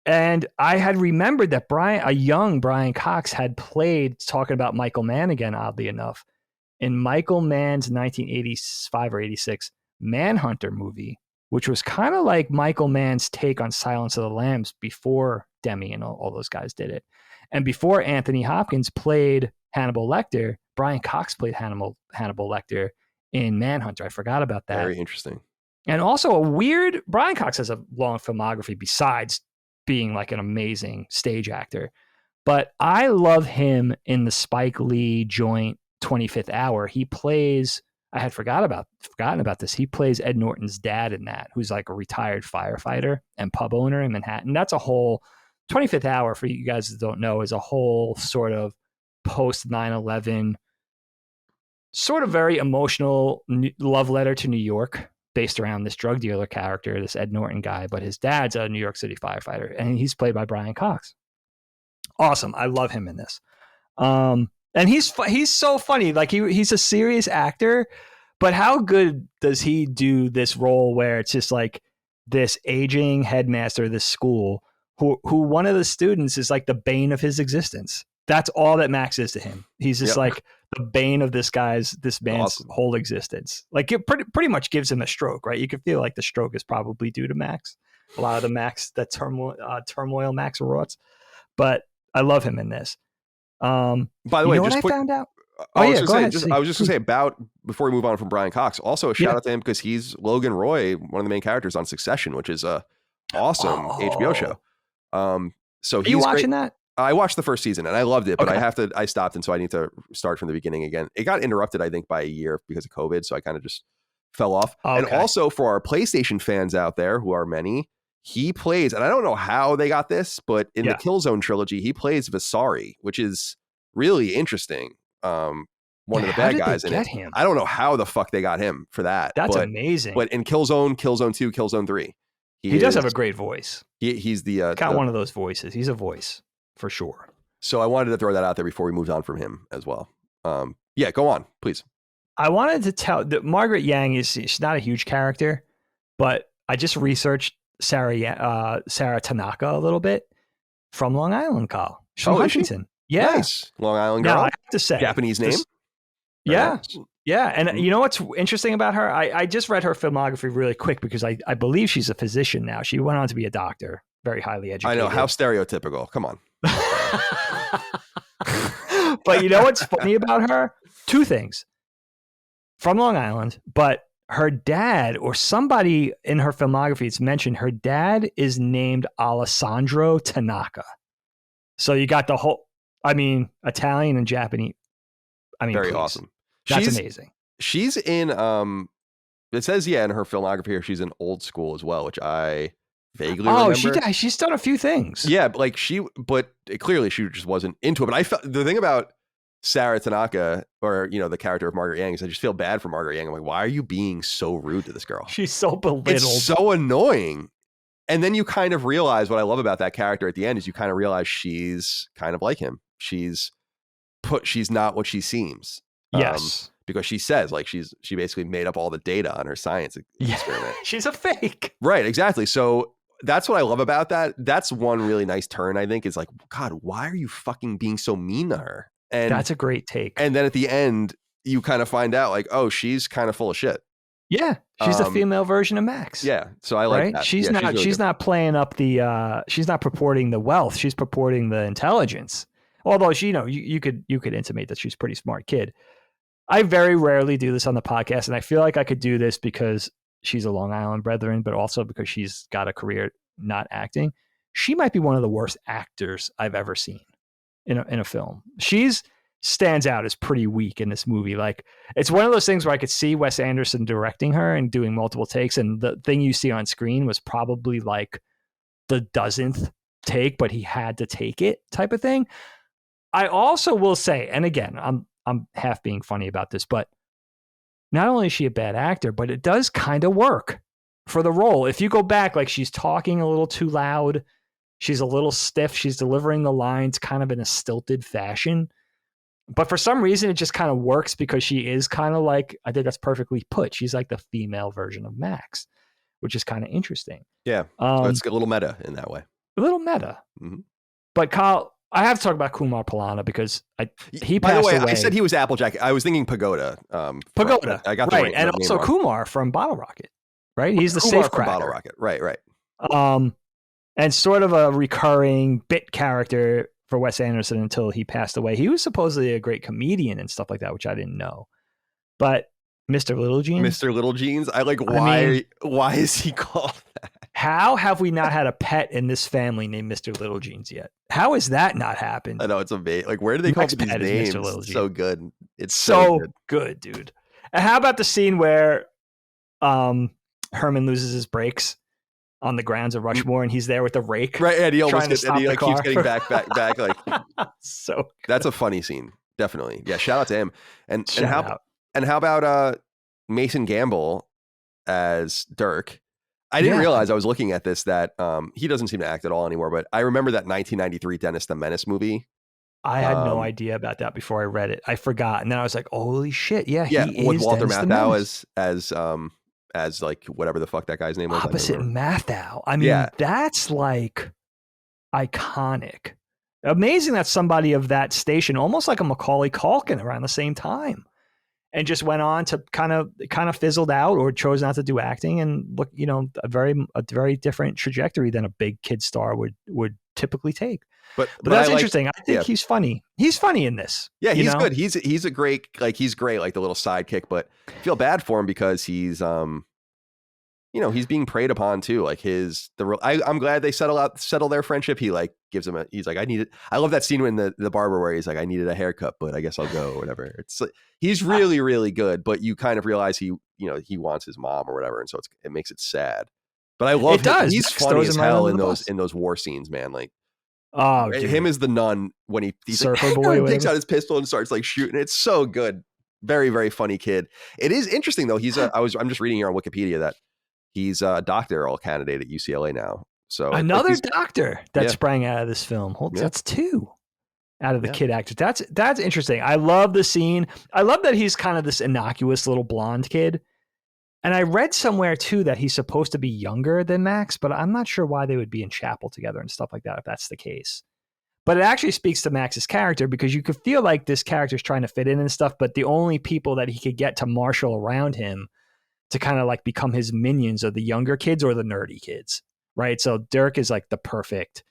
And I had remembered that a young Brian Cox had played, talking about Michael Mann again, oddly enough, in Michael Mann's 1985 or 86 Manhunter movie, which was kind of like Michael Mann's take on Silence of the Lambs before Demi and all those guys did it. And before Anthony Hopkins played Hannibal Lecter, Brian Cox played Hannibal Lecter in Manhunter. I forgot about that. Very interesting. And also Brian Cox has a long filmography besides being like an amazing stage actor. But I love him in the Spike Lee joint 25th Hour. He plays, I had forgotten about this. He plays Ed Norton's dad in that, who's like a retired firefighter and pub owner in Manhattan. That's a whole 25th Hour, for you guys that don't know, is a whole sort of post 9/11, sort of very emotional love letter to New York, based around this drug dealer character, this Ed Norton guy, but his dad's a New York City firefighter, and he's played by Brian Cox. Awesome. I love him in this. And he's so funny. Like he's a serious actor, but how good does he do this role where it's just like this aging headmaster of this school who one of the students is like the bane of his existence. That's all that Max is to him. He's just like the bane of this man's whole existence. Like it pretty much gives him a stroke, right? You can feel like the stroke is probably due to Max. A lot of the turmoil Max wrought. But I love him in this. By the way, I found out. I was just gonna say about before we move on from Brian Cox. Also, a shout out to him because he's Logan Roy, one of the main characters on Succession, which is a awesome HBO show. So are you watching that? I watched the first season and I loved it, but I stopped, and so I need to start from the beginning again. It got interrupted, I think, by a year because of COVID, so I kind of just fell off. And also for our PlayStation fans out there, who are many, he plays, and I don't know how they got this, but in the Killzone trilogy, he plays Visari, which is really interesting. One of the bad guys in it. I don't know how the fuck they got him for that. That's amazing. But in Killzone 2, Killzone 3, he does have a great voice. He's the one of those voices. He's a voice for sure. So I wanted to throw that out there before we moved on from him as well. Go on, please. I wanted to tell that Margaret Yang she's not a huge character, but I just researched Sarah Tanaka a little bit from Long Island, Kyle. She's from Huntington. Yeah. Nice. Long Island girl. Now, I have to say. Japanese name? Yeah. Yeah. And you know what's interesting about her? I just read her filmography really quick because I believe she's a physician now. She went on to be a doctor, very highly educated. I know. How stereotypical. Come on. But you know what's funny about her? Two things. From Long Island, but her dad or somebody in her filmography, it's mentioned her dad is named Alessandro Tanaka. So you got the whole, Italian and Japanese. Very awesome. That's amazing. She's in, it says, in her filmography here, she's in Old School as well, which I vaguely remember. She's done a few things. Yeah, but clearly she just wasn't into it. But I felt the thing about Sarah Tanaka, or, the character of Margaret Yang, is I just feel bad for Margaret Yang. I'm like, why are you being so rude to this girl? She's so belittled. It's so annoying. And then you kind of realize what I love about that character at the end is you kind of realize she's kind of like him. She's not what she seems. Yes. Because she says, like, she basically made up all the data on her science experiment. She's a fake. Right, exactly. So that's what I love about that. That's one really nice turn, I think, is like, God, why are you fucking being so mean to her? And that's a great take. And then at the end, you kind of find out, like, oh, she's kind of full of shit. Yeah, she's the female version of Max. Yeah, so I like that. She's not playing up the. She's not purporting the wealth. She's purporting the intelligence. Although you could intimate that she's a pretty smart kid. I very rarely do this on the podcast, and I feel like I could do this because she's a Long Island brethren, but also because she's got a career not acting. She might be one of the worst actors I've ever seen in a film. She's stands out as pretty weak in this movie. Like, it's one of those things where I could see Wes Anderson directing her and doing multiple takes, and the thing you see on screen was probably like the dozenth take, but he had to take it type of thing. I also will say, and again, I'm half being funny about this, but not only is she a bad actor, but it does kind of work for the role. If you go back, like, she's talking a little too loud, she's a little stiff, she's delivering the lines kind of in a stilted fashion. But for some reason, it just kind of works because she is kind of like, I think that's perfectly put. She's like the female version of Max, which is kind of interesting. Yeah. So it's a little meta in that way. A little meta. Mm-hmm. But Kyle, I have to talk about Kumar Palana because he By the passed way, away. I said he was Applejack. I was thinking Pagoda. Pagoda. I got the right. And also Kumar from Bottle Rocket, right? He's the Kumar safe from cracker. Bottle Rocket. Right. And sort of a recurring bit character for Wes Anderson until he passed away. He was supposedly a great comedian and stuff like that, which I didn't know. But Mr. Little Jeans? Mr. Little Jeans? Why is he called that? How have we not had a pet in this family named Mr. Little Jeans yet? How has that not happened? I know, it's amazing. Like, where do they come up with these names? Mr. Little Jeans. So good. It's so good, dude. And how about the scene where Herman loses his brakes on the grounds of Rushmore, and he's there with the rake, right? And he almost keeps getting back. Like, so good. That's a funny scene, definitely. Yeah, shout out to him. And how about Mason Gamble as Dirk? I didn't realize, I was looking at this, that he doesn't seem to act at all anymore. But I remember that 1993 Dennis the Menace movie. I had no idea about that before I read it. I forgot, and then I was like, "Holy shit! Yeah, he with is Walter Dennis Matthau as like whatever the fuck that guy's name was. Opposite Matthau. I mean, that's like iconic. Amazing that somebody of that station, almost like a Macaulay Culkin around the same time, and just went on to kind of fizzled out or chose not to do acting and look, a very different trajectory than a big kid star would typically take. But that's interesting. I think yeah. He's funny. He's funny in this. Yeah, he's good. He's a great, he's great, like the little sidekick, but I feel bad for him because he's he's being preyed upon too. Like I'm glad they settle their friendship. He like gives him he's like, I need it. I love that scene when the barber where he's like, I needed a haircut, but I guess I'll go or whatever. It's like, he's really, really good, but you kind of realize he wants his mom or whatever. And so it makes it sad, but I love him. He's funny as hell in those war scenes, man. Like, oh, him as the nun when he's Surfer like, boy, takes out his pistol and starts like shooting. It's so good. Very, very funny kid. It is interesting though. I'm just reading here on Wikipedia that he's a doctoral candidate at UCLA now. So another doctor that sprang out of this film. That's two out of the kid actors. That's interesting. I love the scene. I love that he's kind of this innocuous little blonde kid. And I read somewhere too that he's supposed to be younger than Max, but I'm not sure why they would be in chapel together and stuff like that if that's the case. But it actually speaks to Max's character because you could feel like this character's trying to fit in and stuff, but the only people that he could get to marshal around him to kind of like become his minions are the younger kids or the nerdy kids, right? So Dirk is like the perfect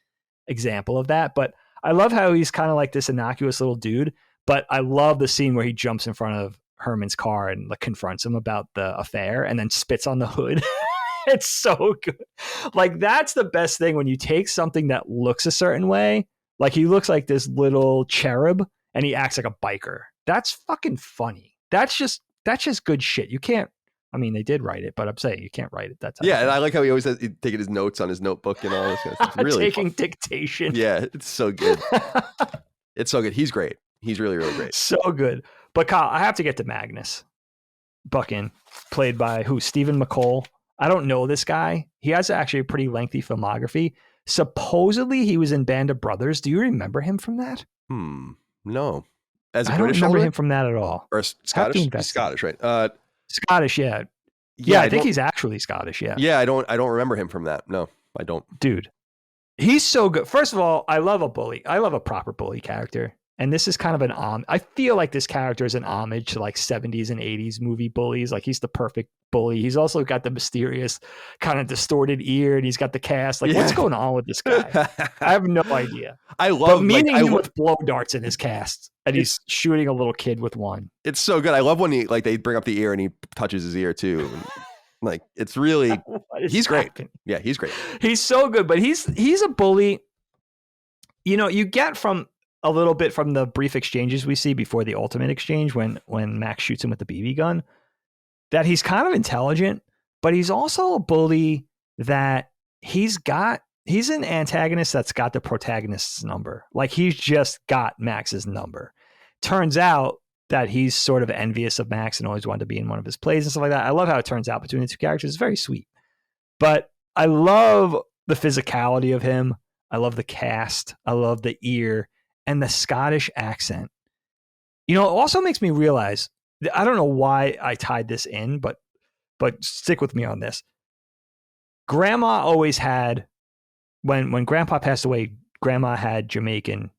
example of that. But I love how he's kind of like this innocuous little dude, but I love the scene where he jumps in front of Herman's car and like confronts him about the affair and then spits on the hood. It's so good. Like that's the best thing when you take something that looks a certain way, like he looks like this little cherub and he acts like a biker. That's fucking funny. That's just good shit. You can't, I mean, they did write it, but I'm saying you can't write it. That's and I like how he always has taking his notes on his notebook and all this kind of stuff. It's really taking dictation. Yeah, it's so good. It's so good. He's great. He's really, really great. So good. But Kyle, I have to get to Magnus Buchan, played by who? Stephen McCall. I don't know this guy. He has actually a pretty lengthy filmography. Supposedly, he was in Band of Brothers. Do you remember him from that? No. As a I British don't remember soldier? him from that at all. Or Scottish? Scottish, right? Scottish, yeah. Yeah, I think he's actually Scottish, yeah. Yeah, I don't remember him from that. No, I don't. Dude, he's so good. First of all, I love a bully. I love a proper bully character. And this is kind of I feel like this character is an homage to like 70s and 80s movie bullies. Like he's the perfect bully. He's also got the mysterious kind of distorted ear and he's got the cast. Like what's going on with this guy? I have no idea. I love meeting him with blow darts in his cast and he's shooting a little kid with one. It's so good. I love when they bring up the ear and he touches his ear too. Like it's really, he's great. Yeah, he's great. He's so good, but he's a bully. You get from a little bit from the brief exchanges we see before the ultimate exchange when Max shoots him with the BB gun, that he's kind of intelligent, but he's also a bully that he's an antagonist that's got the protagonist's number. Like he's just got Max's number. Turns out that he's sort of envious of Max and always wanted to be in one of his plays and stuff like that. I love how it turns out between the two characters. It's very sweet. But I love the physicality of him. I love the cast. I love the ear. And the Scottish accent, it also makes me realize, I don't know why I tied this in, but stick with me on this. Grandma always had, when Grandpa passed away, Grandma had Jamaican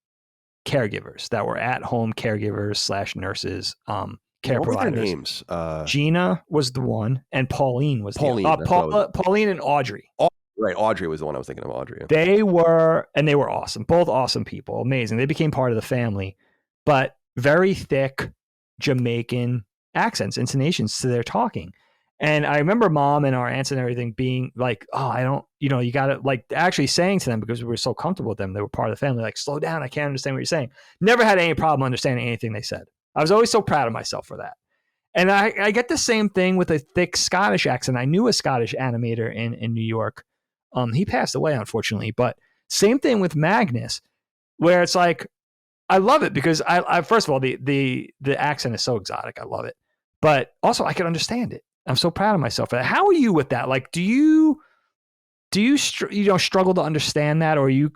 caregivers that were at-home caregivers / nurses, care providers. What were their names? Gina was the one, and Pauline was Pauline and Audrey. Right, Audrey was the one I was thinking of. Audrey. Yeah. They were awesome. Both awesome people, amazing. They became part of the family, but very thick Jamaican accents, intonations to their talking. And I remember Mom and our aunts and everything being like, "Oh, I don't, you got to like," actually saying to them, because we were so comfortable with them, they were part of the family, like, "Slow down, I can't understand what you're saying." Never had any problem understanding anything they said. I was always so proud of myself for that. And I get the same thing with a thick Scottish accent. I knew a Scottish animator in New York. He passed away, unfortunately, but same thing with Magnus, where it's like, I love it because I first of all, the accent is so exotic. I love it, but also I can understand it. I'm so proud of myself for that. How are you with that? Like, do you struggle to understand that, or you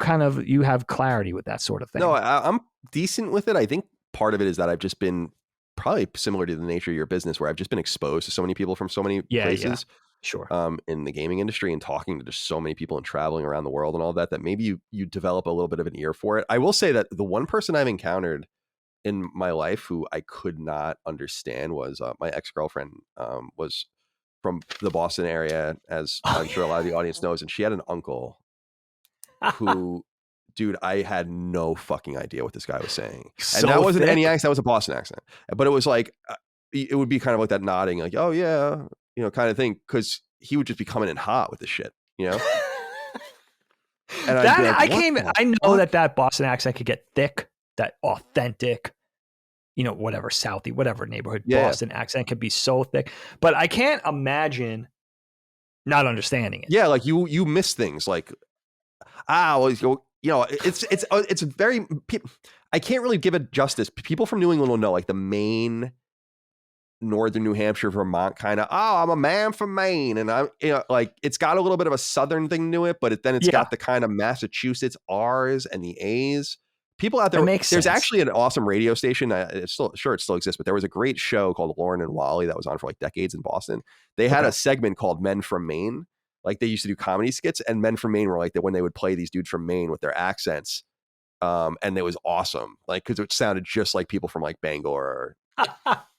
have clarity with that sort of thing? No, I'm decent with it. I think part of it is that I've just been probably similar to the nature of your business, where I've just been exposed to so many people from so many places. Sure. in the gaming industry and talking to just so many people and traveling around the world and all that maybe you develop a little bit of an ear for it. I will say that the one person I've encountered in my life who I could not understand was my ex-girlfriend, was from the Boston area, as I'm sure a lot of the audience knows, and she had an uncle who, dude, I had no fucking idea what this guy was saying. And that So wasn't any thick. accent, that was a Boston accent. But it was like, it would be kind of like that nodding, like, oh yeah, kind of thing. Cause he would just be coming in hot with the shit, And I'd be That like, I what can't even. the I know fuck? that Boston accent could get thick. That authentic, whatever Southie, whatever neighborhood Yeah. Boston accent can be so thick. But I can't imagine not understanding it. Yeah. Like you miss things like, well, it's very, I can't really give it justice. People from New England will know, like the Maine, northern New Hampshire, Vermont kind of, I'm a man from Maine. And I'm, like it's got a little bit of a southern thing to it, but then it's Yeah, got the kind of Massachusetts R's and the A's. People out it there, makes there's sense. actually an awesome radio station. It still exists, but there was a great show called Lauren and Wally that was on for like decades in Boston. They had Okay. a segment called Men from Maine. Like they used to do comedy skits, and Men from Maine were like that when they would play these dudes from Maine with their accents. And it was awesome. Like, cause it sounded just like people from like Bangor or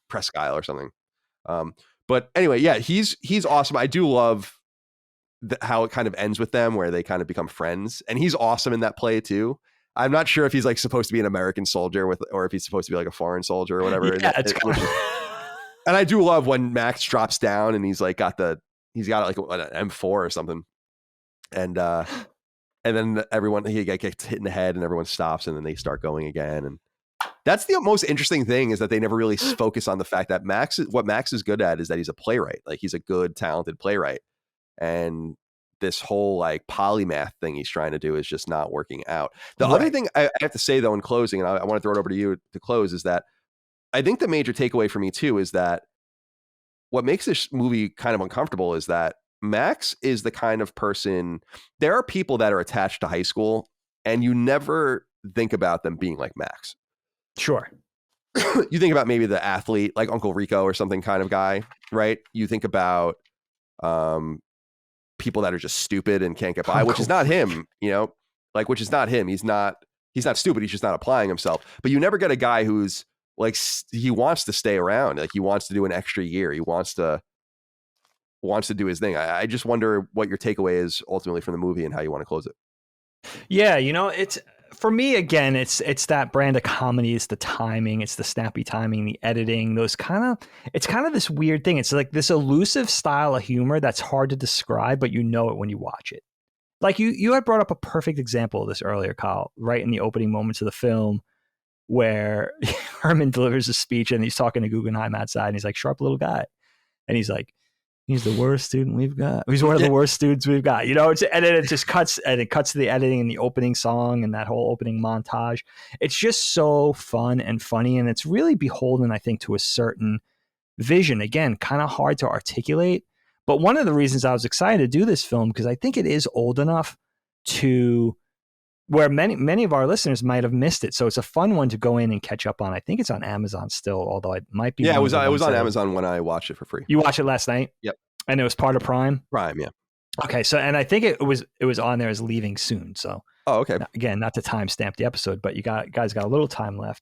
Presque Isle or something. But anyway, yeah, he's awesome. I do love how it kind of ends with them, where they kind of become friends, and he's awesome in that play too. I'm not sure if he's like supposed to be an American soldier or if he's supposed to be like a foreign soldier or whatever. Yeah, it's kind of. And I do love when Max drops down and he's like he's got like an M4 or something, and then everyone he gets hit in the head and everyone stops and then they start going again. And that's the most interesting thing, is that they never really focus on the fact that what Max is good at is that he's a playwright. Like he's a good, talented playwright. And this whole like polymath thing he's trying to do is just not working out. The other Right. thing I have to say though, in closing, and I want to throw it over to you to close, is that I think the major takeaway for me too is that what makes this movie kind of uncomfortable is that Max is the kind of person, there are people that are attached to high school and you never think about them being like Max. Sure. You think about maybe the athlete, like Uncle Rico or something kind of guy, right? You think about people that are just stupid and can't get by, which is not him, which is not him. He's not stupid. He's just not applying himself. But you never get a guy who's like, he wants to stay around. Like he wants to do an extra year. He wants to do his thing. I just wonder what your takeaway is ultimately from the movie and how you want to close it. Yeah, it's for me again. It's that brand of comedy. It's the timing. It's the snappy timing, the editing. It's kind of this weird thing. It's like this elusive style of humor that's hard to describe, but you know it when you watch it. Like you had brought up a perfect example of this earlier, Kyle. Right in the opening moments of the film, where Herman delivers a speech and he's talking to Guggenheim outside, and he's like, "Sharp little guy," and he's like, he's the worst student we've got. He's one of the worst students we've got. And then it just cuts, and it cuts to the editing and the opening song and that whole opening montage. It's just so fun and funny, and it's really beholden, I think, to a certain vision. Again, kind of hard to articulate, but one of the reasons I was excited to do this film, because I think it is old enough to where many of our listeners might have missed it. So it's a fun one to go in and catch up on. I think it's on Amazon still, although it might be. Yeah, it was on Amazon when I watched it for free. You watched it last night? Yep. And it was part of Prime? Prime, yeah. Okay, so and I think it was on there as leaving soon. So okay. Again, not to timestamp the episode, but guys got a little time left.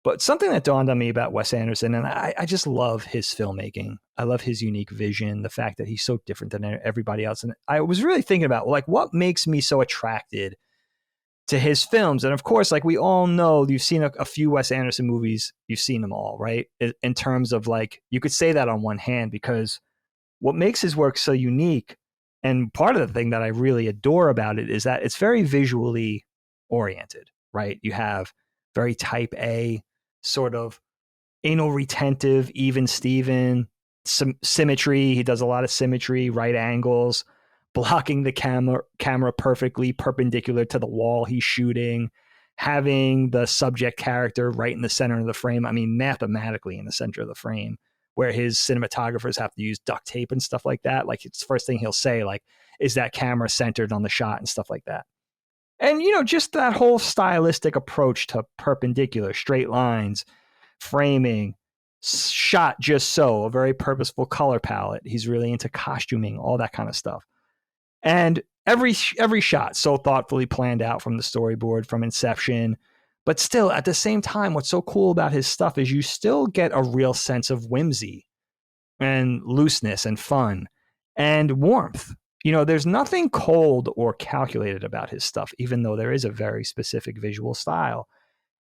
But something that dawned on me about Wes Anderson, and I just love his filmmaking. I love his unique vision, the fact that he's so different than everybody else. And I was really thinking about like what makes me so attracted to his films. And of course, like we all know, you've seen a few Wes Anderson movies, you've seen them all, right? In terms of like, you could say that on one hand, because what makes his work so unique, and part of the thing that I really adore about it, is that it's very visually oriented, right? You have very type A, sort of anal retentive, even Steven, symmetry. He does a lot of symmetry, right angles, blocking the camera perfectly perpendicular to the wall he's shooting, having the subject character right in the center of the frame. I mean, mathematically in the center of the frame, where his cinematographers have to use duct tape and stuff like that. Like it's the first thing he'll say, like, is that camera centered on the shot and stuff like that. And, just that whole stylistic approach to perpendicular, straight lines, framing, shot just so, a very purposeful color palette. He's really into costuming, all that kind of stuff. And every shot so thoughtfully planned out from the storyboard, from inception. But still, at the same time, what's so cool about his stuff is you still get a real sense of whimsy and looseness and fun and warmth. There's nothing cold or calculated about his stuff, even though there is a very specific visual style.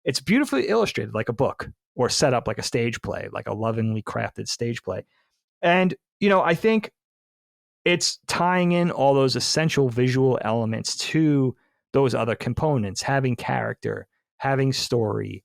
It's beautifully illustrated like a book, or set up like a stage play, like a lovingly crafted stage play. And, I think it's tying in all those essential visual elements to those other components, having character, having story,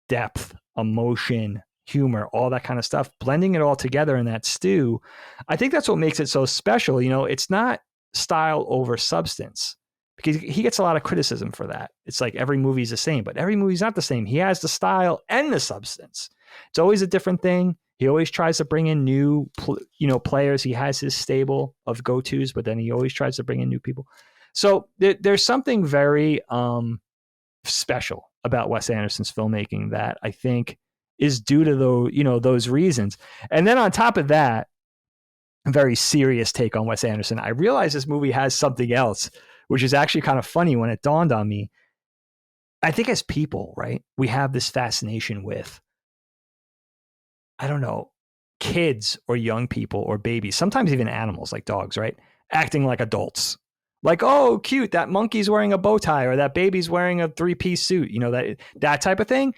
depth, emotion, humor, all that kind of stuff, blending it all together in that stew. I think that's what makes it so special. It's not style over substance, because he gets a lot of criticism for that. It's like every movie's the same, but every movie's not the same. He has the style and the substance. It's always a different thing. He always tries to bring in new, players. He has his stable of go-tos, but then he always tries to bring in new people. So there's something very special about Wes Anderson's filmmaking that I think is due to those reasons. And then on top of that, a very serious take on Wes Anderson, I realized this movie has something else, which is actually kind of funny when it dawned on me. I think as people, right, we have this fascination with, I don't know, kids or young people or babies, sometimes even animals like dogs, right, acting like adults. Like, oh, cute, that monkey's wearing a bow tie, or that baby's wearing a 3-piece suit, that type of thing.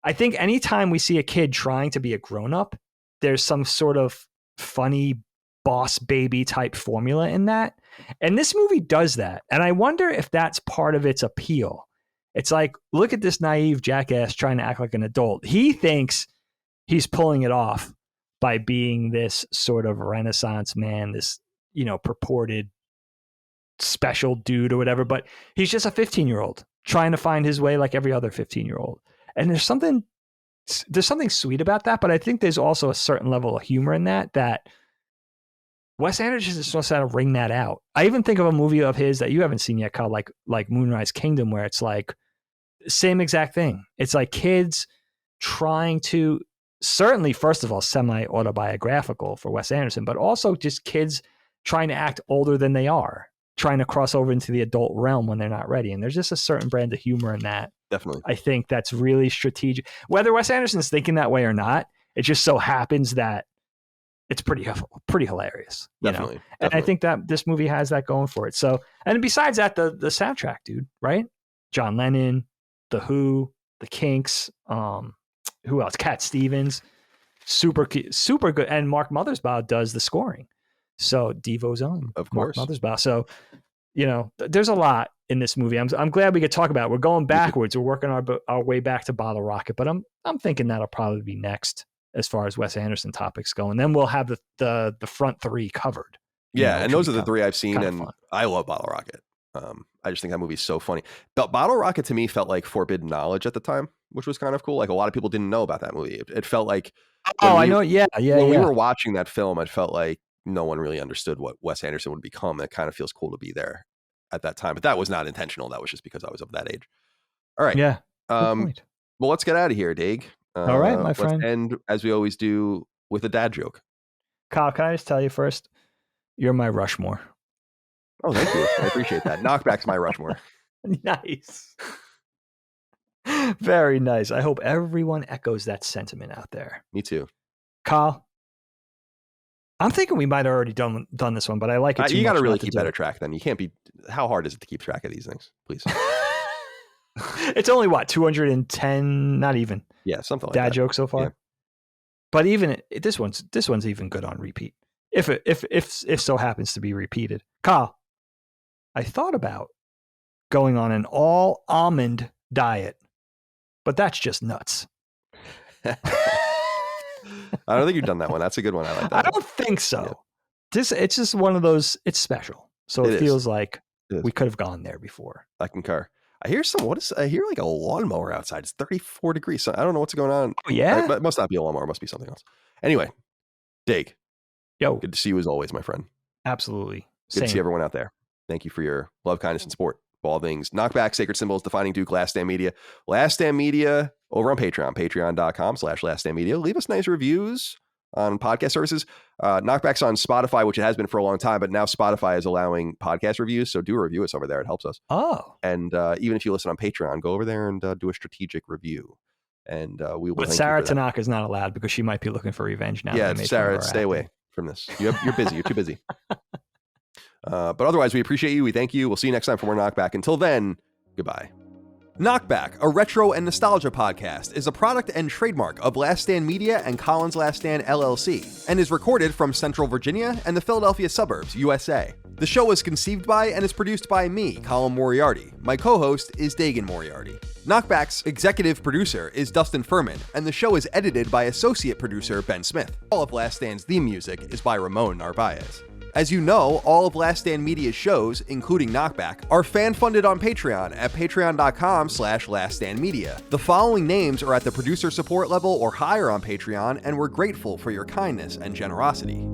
I think anytime we see a kid trying to be a grown-up, there's some sort of funny boss baby type formula in that. And this movie does that. And I wonder if that's part of its appeal. It's like, look at this naive jackass trying to act like an adult. He thinks he's pulling it off by being this sort of Renaissance man, this, purported special dude or whatever, but he's just a 15-year-old trying to find his way like every other 15-year-old. And there's something sweet about that, but I think there's also a certain level of humor in that Wes Anderson is supposed to ring that out. I even think of a movie of his that you haven't seen yet called like Moonrise Kingdom, where it's like same exact thing. It's like kids trying to, certainly, first of all, semi-autobiographical for Wes Anderson, but also just kids trying to act older than they are, trying to cross over into the adult realm when they're not ready. And there's just a certain brand of humor in that. Definitely. I think that's really strategic. Whether Wes Anderson's thinking that way or not, it just so happens that it's pretty hilarious. Definitely. And I think that this movie has that going for it. So, and besides that, the soundtrack, dude, right? John Lennon, The Who, The Kinks, who else? Cat Stevens, super good. And Mark Mothersbaugh does the scoring. So Devo's own, of course, Mark Mothersbaugh. So, there's a lot in this movie. I'm glad we could talk about it. We're going backwards. We're working our way back to Bottle Rocket, but I'm thinking that'll probably be next as far as Wes Anderson topics go. And then we'll have the front three covered. Yeah, and those are the three I've seen, and fun. I love Bottle Rocket. I just think that movie's so funny. But Bottle Rocket to me felt like forbidden knowledge at the time, which was kind of cool. Like a lot of people didn't know about that movie. It felt like I know. Yeah. When we were watching that film, it felt like no one really understood what Wes Anderson would become. It kind of feels cool to be there at that time, but that was not intentional. That was just because I was of that age. All right. Yeah. Well, let's get out of here, Dig. All right, my friend. Let's end, as we always do, with a dad joke. Kyle, can I just tell you first? You're my Rushmore. Oh, thank you. I appreciate that. KnockBack's my Rushmore. Nice. Very nice. I hope everyone echoes that sentiment out there. Me too. Kyle, I'm thinking we might have already done this one, but I like it too much. You got to really keep better track then. You can't be... How hard is it to keep track of these things? Please. It's only, 210? Not even. Yeah, something like that. Dad joke so far? Yeah. But even this one's even good on repeat. If so happens to be repeated. Kyle, I thought about going on an all almond diet, but that's just nuts. I don't think you've done that one. That's a good one. I like that. I don't think so. Yeah. It's just one of those. It's special, so it feels like we could have gone there before. I concur. I hear I hear like a lawnmower outside. It's 34 degrees. So I don't know what's going on. Oh, yeah? But it must not be a lawnmower. It must be something else. Anyway, Dig. Yo. Good to see you as always, my friend. Absolutely. Good to see everyone out there. Thank you for your love, kindness, and support. all things Knockback, Sacred Symbols, Defining Duke, Last Stand Media. Last Stand Media over on Patreon, patreon.com/Last Stand Media. Leave us nice reviews on podcast services. Knockback's on Spotify, which it has been for a long time, but now Spotify is allowing podcast reviews. So do review us over there. It helps us. Oh. And even if you listen on Patreon, go over there and do a strategic review. And we will. But Sarah Tanaka's not allowed because she might be looking for revenge now. Yeah, Sarah, stay away from this. You're busy. You're too busy. But otherwise, we appreciate you. We thank you. We'll see you next time for more Knockback. Until then, goodbye. Knockback, a retro and nostalgia podcast, is a product and trademark of Last Stand Media and Collins Last Stand LLC, and is recorded from Central Virginia and the Philadelphia suburbs, USA. The show was conceived by and is produced by me, Colin Moriarty. My co-host is Dagan Moriarty. Knockback's executive producer is Dustin Furman, and the show is edited by associate producer Ben Smith. All of Last Stand's theme music is by Ramon Narvaez. As you know, all of Last Stand Media's shows, including Knockback, are fan-funded on Patreon at patreon.com/laststandmedia. The following names are at the producer support level or higher on Patreon, and we're grateful for your kindness and generosity.